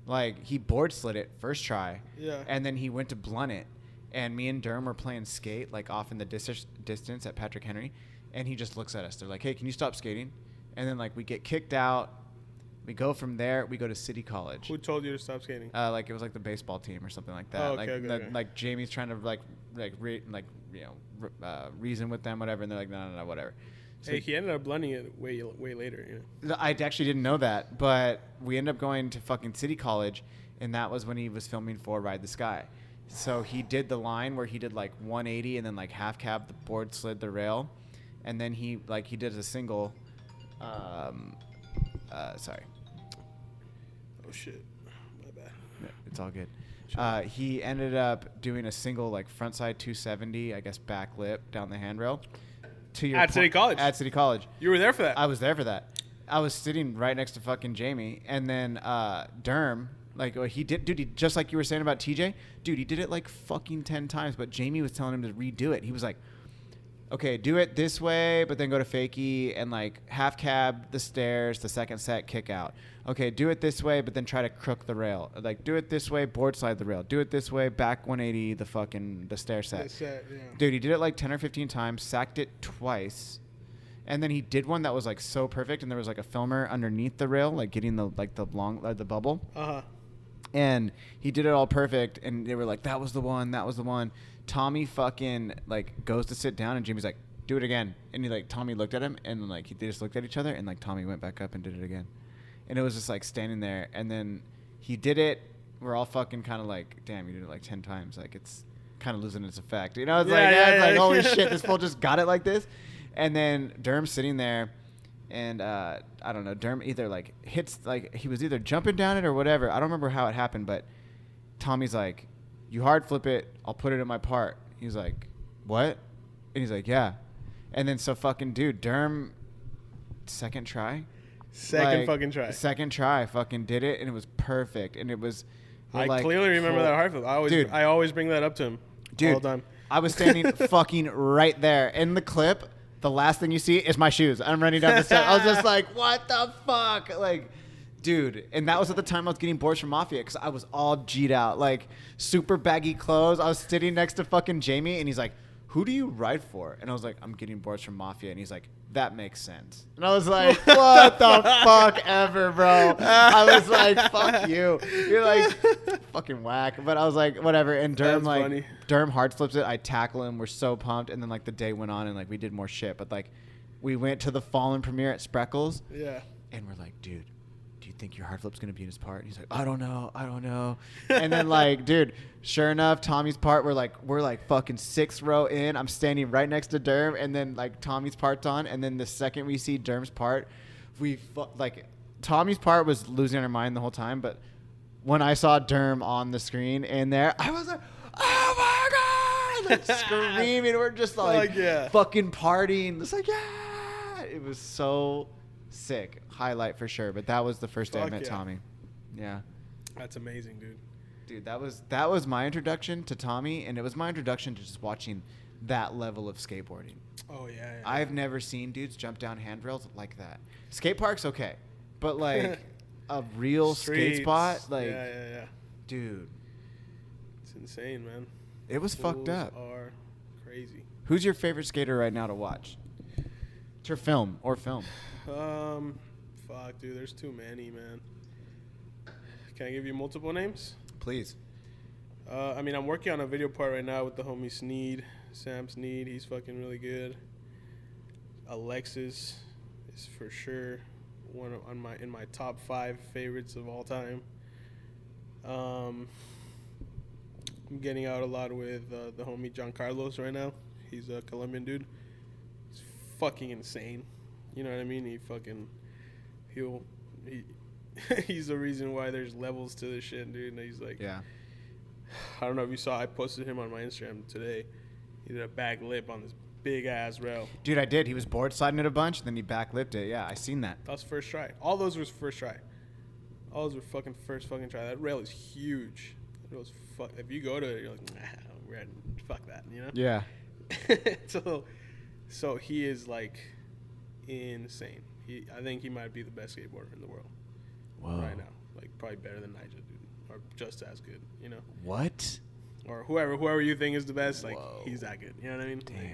Like, he board slid it first try. Yeah. And then he went to blunt it. And me and Derm were playing skate, like, off in the distance at Patrick Henry. And he just looks at us. They're like, hey, can you stop skating? And then, like, we get kicked out. We go from there. We go to City College. Who told you to stop skating? Like, it was, like, the baseball team or something like that. Oh, okay. Like, Jamie's trying to, reason with them, whatever. And they're like, no, whatever. So hey, he ended up blunting it way later. You know? I actually didn't know that, but we ended up going to fucking City College, and that was when he was filming for Ride the Sky. So he did the line where he did like 180 and then like half cab, the board slid the rail, and then he did a single. Sorry. Oh shit, my bad. Yeah, it's all good. He ended up doing a single like frontside 270, I guess back lip down the handrail. City College. At City College. You were there for that. I was there for that. I was sitting right next to fucking Jamie, and then Derm, like he did, dude. He, just like you were saying about TJ, dude. He did it like fucking 10 times, but Jamie was telling him to redo it. He was like, okay, do it this way, but then go to fakie and like half cab the stairs, the second set kick out. Okay, do it this way, but then try to crook the rail. Like, do it this way, board slide the rail. Do it this way, back 180 the stair set. Yeah. Dude, he did it like 10 or 15 times, sacked it twice. And then he did one that was like so perfect, and there was like a filmer underneath the rail, like getting the bubble. Uh-huh. And he did it all perfect, and they were like, that was the one. Tommy fucking like goes to sit down, and Jimmy's like, do it again. And he like, Tommy looked at him, and like they just looked at each other, and like Tommy went back up and did it again. And it was just like standing there, and then he did it. We're all fucking kind of like, damn, you did it like 10 times. Like, it's kind of losing its effect. You know, it's like holy shit, this fool just got it like this. And then Derm's sitting there, and I don't know, Derm either like hits, like he was either jumping down it or whatever. I don't remember how it happened, but Tommy's like, you hard flip it, I'll put it in my part. He's like, what? And he's like, yeah. And then so fucking dude, Derm, second try, fucking did it, and it was perfect, and it was. I clearly remember that hard flip. I always bring that up to him. Dude, all the time. I was standing fucking right there in the clip. The last thing you see is my shoes. I'm running down the stairs. I was just like, what the fuck? Like, dude. And that was at the time I was getting boards from Mafia, because I was all G'd out. Like, super baggy clothes. I was sitting next to fucking Jamie, and he's like, who do you ride for? And I was like, I'm getting boards from Mafia. And he's like, that makes sense. And I was like, what the fuck ever, bro? I was like, fuck you. You're like, fucking whack. But I was like, whatever. And Derm hard flips it. I tackle him. We're so pumped. And then like the day went on, and like we did more shit. But like we went to the Fallen premiere at Spreckles. Yeah. And we're like, dude, do you think your hard flip's gonna be in his part? And he's like, I don't know. And then like, dude, sure enough, Tommy's part, we're like fucking 6th row in. I'm standing right next to Derm, and then like Tommy's part's on, and then the second we see Derm's part, like Tommy's part was losing our mind the whole time, but when I saw Derm on the screen in there, I was like, oh my god, like screaming. We're just like fucking partying. It's like, yeah, it was so sick. Highlight for sure, but that was the first day I met Tommy. Yeah, that's amazing, dude. That was my introduction to Tommy, and it was my introduction to just watching that level of skateboarding. Oh yeah. I've never seen dudes jump down handrails like that. Skate parks, okay, but like a real skate spot, like yeah, dude, it's insane, man. It was fucked up. Are crazy. Who's your favorite skater right now to watch? To film. Fuck, dude, there's too many, man. Can I give you multiple names? Please. I mean, I'm working on a video part right now with the homie Sneed, Sam Sneed. He's fucking really good. Alexis is for sure one in my top 5 favorites of all time. I'm getting out a lot with the homie John Carlos right now. He's a Colombian dude. He's fucking insane. You know what I mean? He's the reason why there's levels to this shit, dude. And he's like, Yeah. I don't know if you saw, I posted him on my Instagram today. He did a back lip on this big ass rail. Dude, I did. He was board sliding it a bunch, and then he back lipped it. Yeah, I seen that. That was first try. All those was first try. All those were fucking first fucking try. That rail is huge. It was if you go to it, you're like, nah, fuck that, you know? Yeah. So he is like insane. I think he might be the best skateboarder in the world. Whoa. Right now. Like probably better than Nigel, dude. Or just as good, you know? What? Or whoever you think is the best, like Whoa. he's that good. You know what I mean? Damn. Like,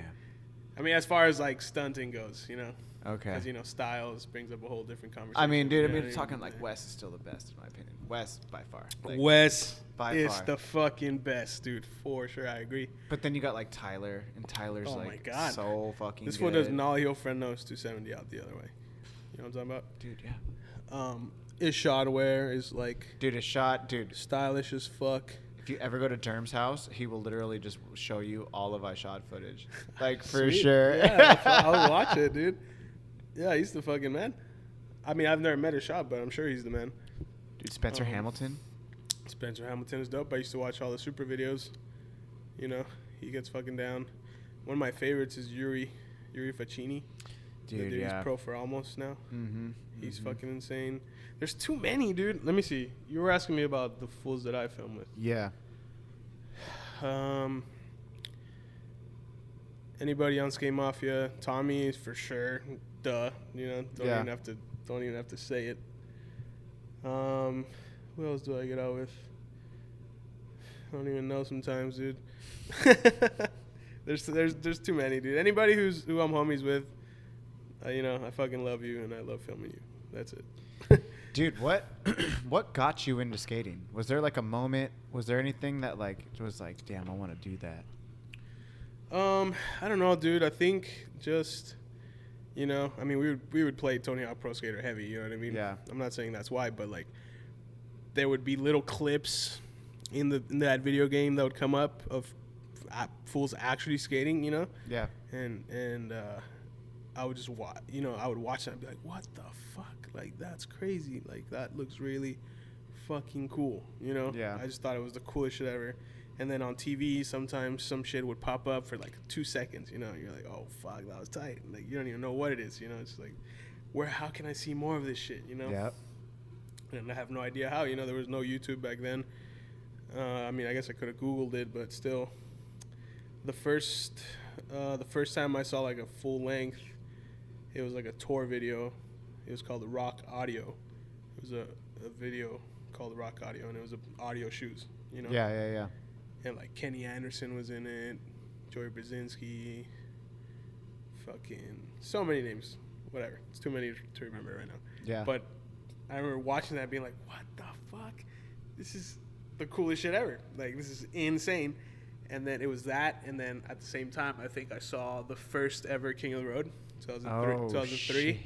I mean, as far as like stunting goes, you know? Okay. Because, you know, styles brings up a whole different conversation. I mean, dude, you know we're talking like Yeah. Wes is still the best in my opinion. Wes by far. Like, Wes by is far. the fucking best, dude. For sure, I agree. But then you got like Tyler, and Tyler's Oh my like God. so fucking This good. one does nollie heel friend nose 270 out the other way. You know what I'm talking about? Dude, yeah. His shot wear is like Dude, his shot, dude. stylish as fuck. If you ever go to Derm's house, he will literally just show you all of our shot footage. Like, for Sweet. sure. Yeah, I'll watch it, dude. Yeah, he's the fucking man. I mean, I've never met his shot, but I'm sure he's the man. Dude, Spencer Hamilton. Spencer Hamilton is dope. I used to watch all the super videos. You know, he gets fucking down. One of my favorites is Yuri Facchini. Dude, He's yeah. pro for almost now. Mm-hmm. He's fucking insane. There's too many, dude. Let me see. You were asking me about the fools that I film with. Yeah. Anybody on Skate Mafia? Tommy is for sure. Duh. You know, don't even have to say it. Who else do I get out with? I don't even know sometimes, dude. There's too many, dude. Anybody who I'm homies with, you know, I fucking love you and I love filming you. That's it. Dude, what got you into skating? Was there like a moment? Was there anything that like was like, damn, I want to do that? I don't know, dude. I think just, you know, I mean, we would play Tony Hawk Pro Skater heavy. You know what I mean? Yeah. I'm not saying that's why, but like, there would be little clips in that video game that would come up of fools actually skating. You know? Yeah. And I would just watch. You know, I would watch that and be like, what the fuck? Like, that's crazy. Like, that looks really fucking cool. You know? Yeah. I just thought it was the coolest shit ever. And then on TV, sometimes some shit would pop up for like 2 seconds, you know. You're like, oh, fuck, that was tight. Like, you don't even know what it is, you know. It's like, how can I see more of this shit, you know? Yep. And I have no idea how, you know. There was no YouTube back then. I mean, I guess I could have Googled it, but still. The first time I saw like a full length, it was like a tour video. It was called the Rock Audio. It was a video called the Rock Audio, and it was audio shoes, you know. Yeah. And like Kenny Anderson was in it, Joey Brzezinski, fucking so many names. Whatever. It's too many to remember right now. Yeah. But I remember watching that being like, what the fuck? This is the coolest shit ever. Like, this is insane. And then it was that, and then at the same time, I think I saw the first ever King of the Road, 2003. Shit.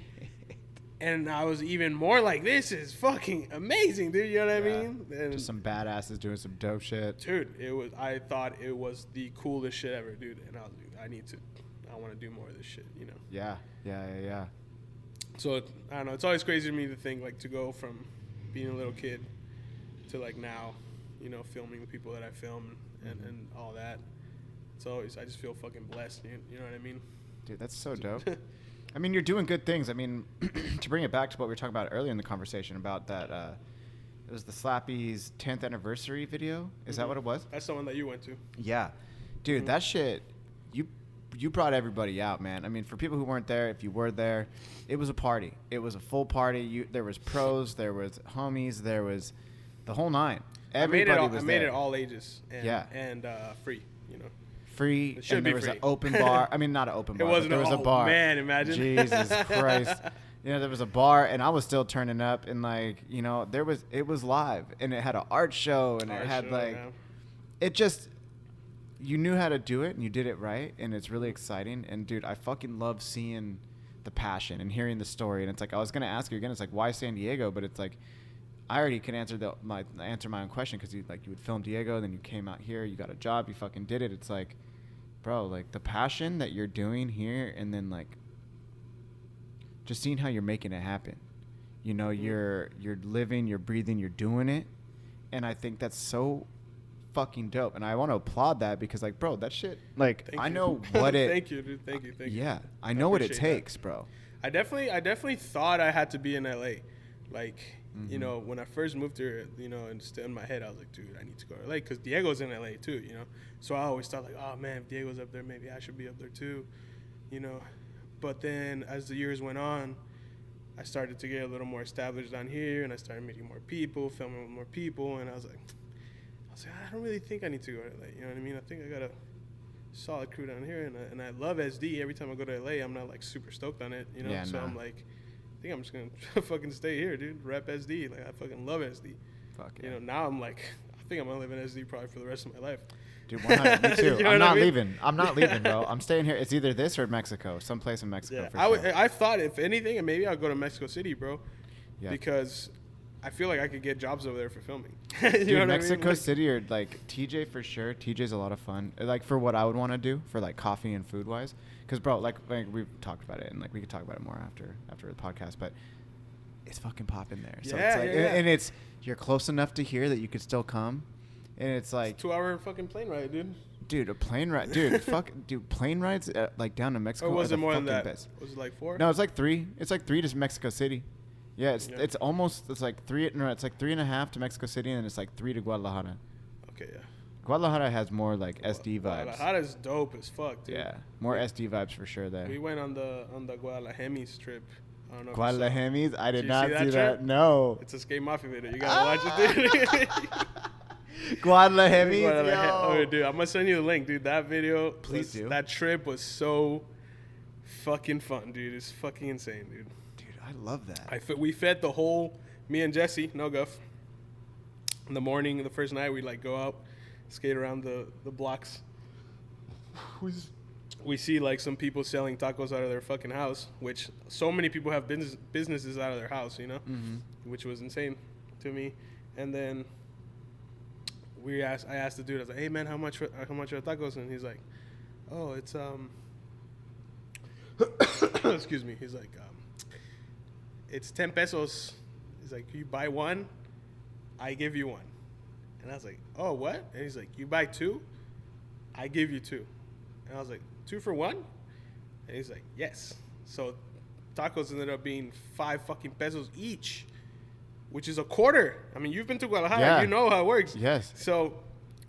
And I was even more like, this is fucking amazing, dude. You know what I mean? And Just some badasses doing some dope shit. dude, I thought it was the coolest shit ever, dude. And I was like, I want to do more of this shit, you know? Yeah. So, I don't know. It's always crazy to me to think, like, to go from being a little kid to, like, now, you know, filming the people that I film and all that. It's always, I just feel fucking blessed, you know what I mean? Dude, that's so dope. I mean, you're doing good things. I mean, to bring it back to what we were talking about earlier in the conversation about that, it was the Slappy's 10th anniversary video. Is that what it was? That's the one that you went to. Yeah. Dude, that shit, you brought everybody out, man. I mean, for people who weren't there, if you were there, it was a party. It was a full party. There was pros, there was homies, there was the whole nine. Everybody was there. I made it all ages and free, you know. Free, It should and be there was free. an open bar. I mean, not an open bar. It wasn't. But there was a bar. Man, imagine. Jesus Christ. You know, there was a bar, and I was still turning up, and like, you know, it was live, and it had an art show, and it had it just, you knew how to do it, and you did it right, and it's really exciting. And dude, I fucking love seeing the passion and hearing the story. And it's like, I was gonna ask you again, it's like, why San Diego? But it's like, I already can answer my own question, because you would film Diego, then you came out here, you got a job, you fucking did it. It's like, bro, like the passion that you're doing here, and then like just seeing how you're making it happen. You know, you're living, you're breathing, you're doing it. And I think that's so fucking dope. And I want to applaud that because, like, bro, that shit, like, I know what it... Thank you, dude. Thank you. Yeah, I know what it takes, bro. I definitely thought I had to be in LA. Like, you know, when I first moved here, you know, and still in my head, I was like, dude, I need to go to LA because Diego's in LA too, you know. So I always thought, like, oh, man, if Diego's up there, maybe I should be up there too, you know. But then as the years went on, I started to get a little more established down here, and I started meeting more people, filming with more people, and I was like, I don't really think I need to go to LA, you know what I mean? I think I got a solid crew down here, and I love SD. Every time I go to LA, I'm not, like, super stoked on it, you know? Yeah, so I'm like, I think I'm just going to fucking stay here, dude, rep SD. Like, I fucking love SD. Fuck yeah. You know, now I'm like, I think I'm going to live in SD probably for the rest of my life. Dude, 100, me too. You know I'm not mean? leaving. I'm not leaving, bro. I'm staying here. It's either this or Mexico, someplace in Mexico. Yeah, for sure. I thought, if anything, and maybe I'll go to Mexico City, bro, because I feel like I could get jobs over there for filming. Dude, know Mexico I mean? City or, like, TJ for sure. TJ's a lot of fun. Like, for what I would want to do, for, like, coffee and food-wise. Because, bro, like, we've talked about it, and, like, we could talk about it more after the podcast, but it's fucking popping there. So it's like, and it's, you're close enough to here that you could still come. And it's like... It's a 2-hour fucking plane ride, dude. Dude, a plane ride. Dude, dude, plane rides, like, down to Mexico or was it more than that? Best. Was it like 4? No, it's like 3. It's like 3 to Mexico City. Yeah, it's almost, it's like 3, no, it's like 3.5 to Mexico City, and then it's like 3 to Guadalajara. Okay, yeah. Guadalajara has more, like, SD vibes. Guadalajara's dope as fuck, dude. Yeah, more SD vibes for sure there. We went on the Guadalajame's trip. I don't know. Guadalajame's? I did not see that. No. It's a Skate Mafia video. You gotta watch it, dude. Guadalajame's, Oh, dude, I'm gonna send you the link, dude. That video, please do. That trip was so fucking fun, dude. It's fucking insane, dude. Dude, I love that. We fed the whole, me and Jesse, no guff. In the morning, the first night, we like go out, skate around the blocks. We see like some people selling tacos out of their fucking house, which so many people have businesses out of their house, you know, which was insane to me. And then I asked the dude, I was like, hey man, how much are the tacos? And he's like, oh, it's excuse me. He's like, it's 10 pesos. He's like, you buy one, I give you one. And I was like, oh, what? And he's like, you buy 2, I give you 2. And I was like, 2 for 1? And he's like, yes. So tacos ended up being 5 fucking pesos each, which is a quarter. I mean, you've been to Guadalajara. You know how it works. Yes. So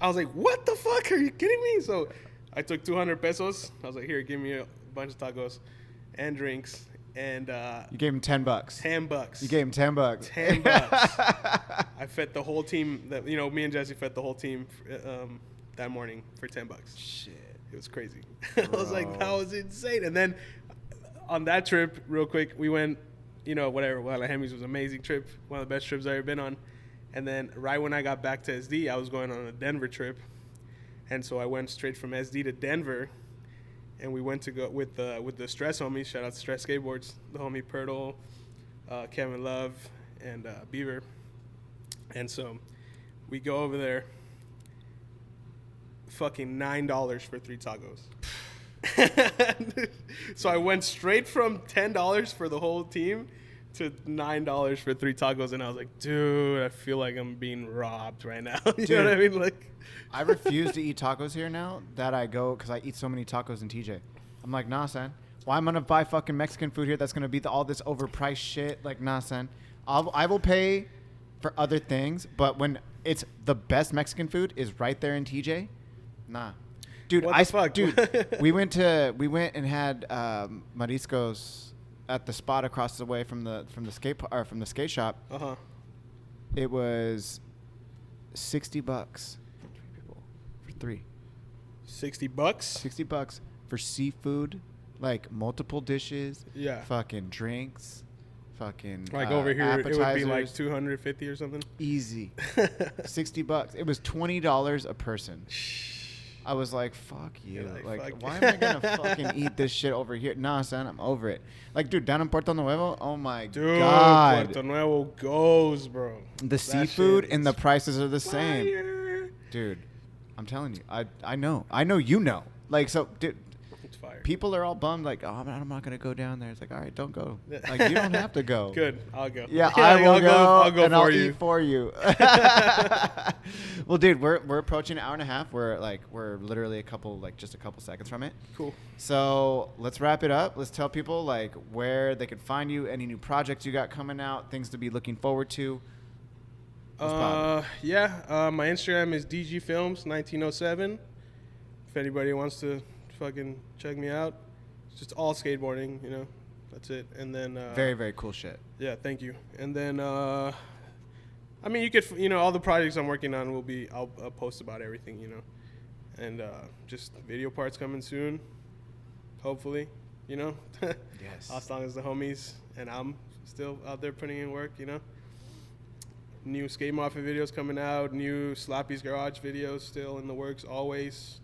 I was like, what the fuck? Are you kidding me? So I took 200 pesos. I was like, here, give me a bunch of tacos and drinks. And you gave him $10. $10. You gave him $10. $10. I fed the whole team. Me and Jesse fed the whole team that morning for $10. Shit. It was crazy. I was like, that was insane. And then on that trip, real quick, we went, whatever. Guadalajame's was an amazing trip. One of the best trips I've ever been on. And then right when I got back to SD, I was going on a Denver trip. And so I went straight from SD to Denver. And we went to go with the Stress homies. Shout out to Stress Skateboards. The homie Pirtle, Kevin Love, and Beaver. And so we go over there. Fucking $9 for 3 tacos. So I went straight from $10 for the whole team to $9 for 3 tacos, and I was like, dude, I feel like I'm being robbed right now. You know what I mean? Like, I refuse to eat tacos here now that I go because I eat so many tacos in TJ. I'm like, nah, son. Why am I gonna buy fucking Mexican food here? That's gonna be all this overpriced shit. Like, nah, son. I will pay for other things, but when it's the best Mexican food is right there in TJ. Nah, dude. Dude, we went and had mariscos at the spot across the way from the skate shop. It was $60 for 3 people. For 3. $60? $60 for seafood, like multiple dishes. Yeah. Fucking drinks. Fucking like over here, appetizers. it would be like $250 or something. Easy. $60. It was $20 a person. I was like, fuck you. Like why am I going to fucking eat this shit over here? Nah, son, I'm over it. Like, dude, down in Puerto Nuevo, oh my God. Puerto Nuevo goes, bro. The seafood and the prices are the same. Dude, I'm telling you. I know. I know you know. Like, so, dude, It's fire. People are all bummed, like, oh, I'm not gonna go down there. It's like, all right, don't go. Like, you don't have to go. Good, I'll go. Yeah, I will go. I'll go and for I'll you. eat for you. Well, dude, we're approaching an hour and a half. We're literally just a couple seconds from it. Cool. So let's wrap it up. Let's tell people like where they can find you, any new projects you got coming out, things to be looking forward to. My Instagram is dgfilms1907. If anybody wants to fucking check me out, it's just all skateboarding, you know. That's it. And then very, very cool shit. Yeah, thank you. And then I mean, you could, you know, all the projects I'm working on I'll post about everything, you know. And just video parts coming soon, hopefully, you know. Yes. As long as the homies and I'm still out there putting in work, you know. New Skate Mafia videos coming out, new Slappy's Garage videos still in the works always.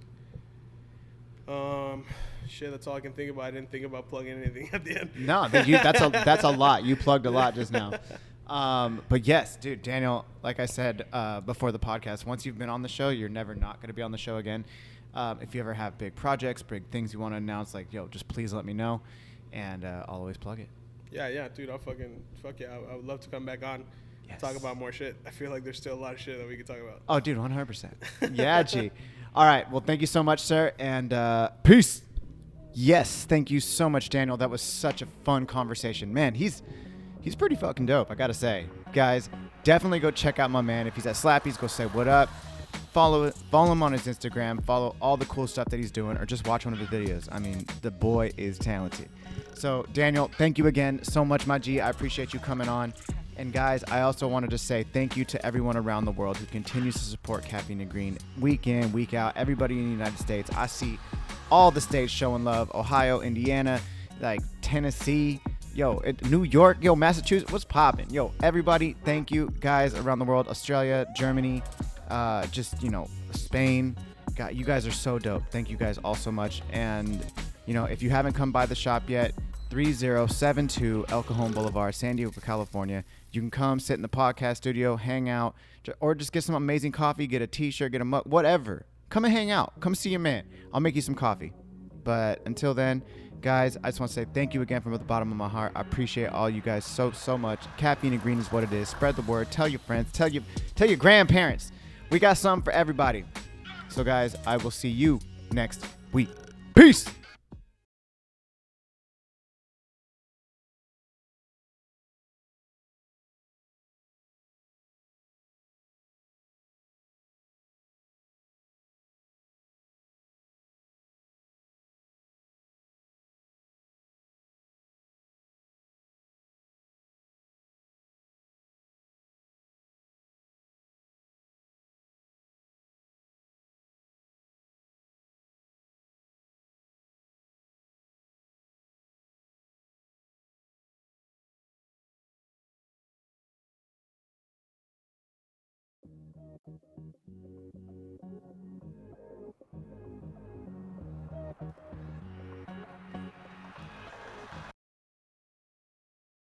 Shit, that's all I can think about. I didn't think about plugging anything at the end. No, that's a lot. You plugged a lot just now. But yes, dude, Daniel, like I said before the podcast, once you've been on the show, you're never not going to be on the show again. If you ever have big projects, big things you want to announce, like, yo, just please let me know, and I'll always plug it. Yeah, dude, I'll fuck yeah. I would love to come back on. Yes. Talk about more shit. I feel like there's still a lot of shit that we could talk about. Oh, dude, 100%. Yeah, G. All right. Well, thank you so much, sir, and peace. Yes, thank you so much, Daniel. That was such a fun conversation. Man, he's pretty fucking dope, I got to say. Guys, definitely go check out my man. If he's at Slappy's, go say what up. Follow him on his Instagram. Follow all the cool stuff that he's doing, or just watch one of his videos. I mean, the boy is talented. So, Daniel, thank you again so much, my G. I appreciate you coming on. And guys, I also wanted to say thank you to everyone around the world who continues to support Caffeine and Green week in, week out. Everybody in the United States. I see all the states showing love. Ohio, Indiana, like Tennessee, New York, Massachusetts. What's popping? Everybody, thank you guys around the world. Australia, Germany, Spain. God, you guys are so dope. Thank you guys all so much. And, if you haven't come by the shop yet, 3072 El Cajon Boulevard, San Diego, California. You can come sit in the podcast studio, hang out, or just get some amazing coffee, get a t-shirt, get a mug, whatever. Come and hang out. Come see your man. I'll make you some coffee. But until then, guys, I just want to say thank you again from the bottom of my heart. I appreciate all you guys so, so much. Caffeine and Green is what it is. Spread the word. Tell your friends. Tell your grandparents. We got something for everybody. So, guys, I will see you next week. Peace.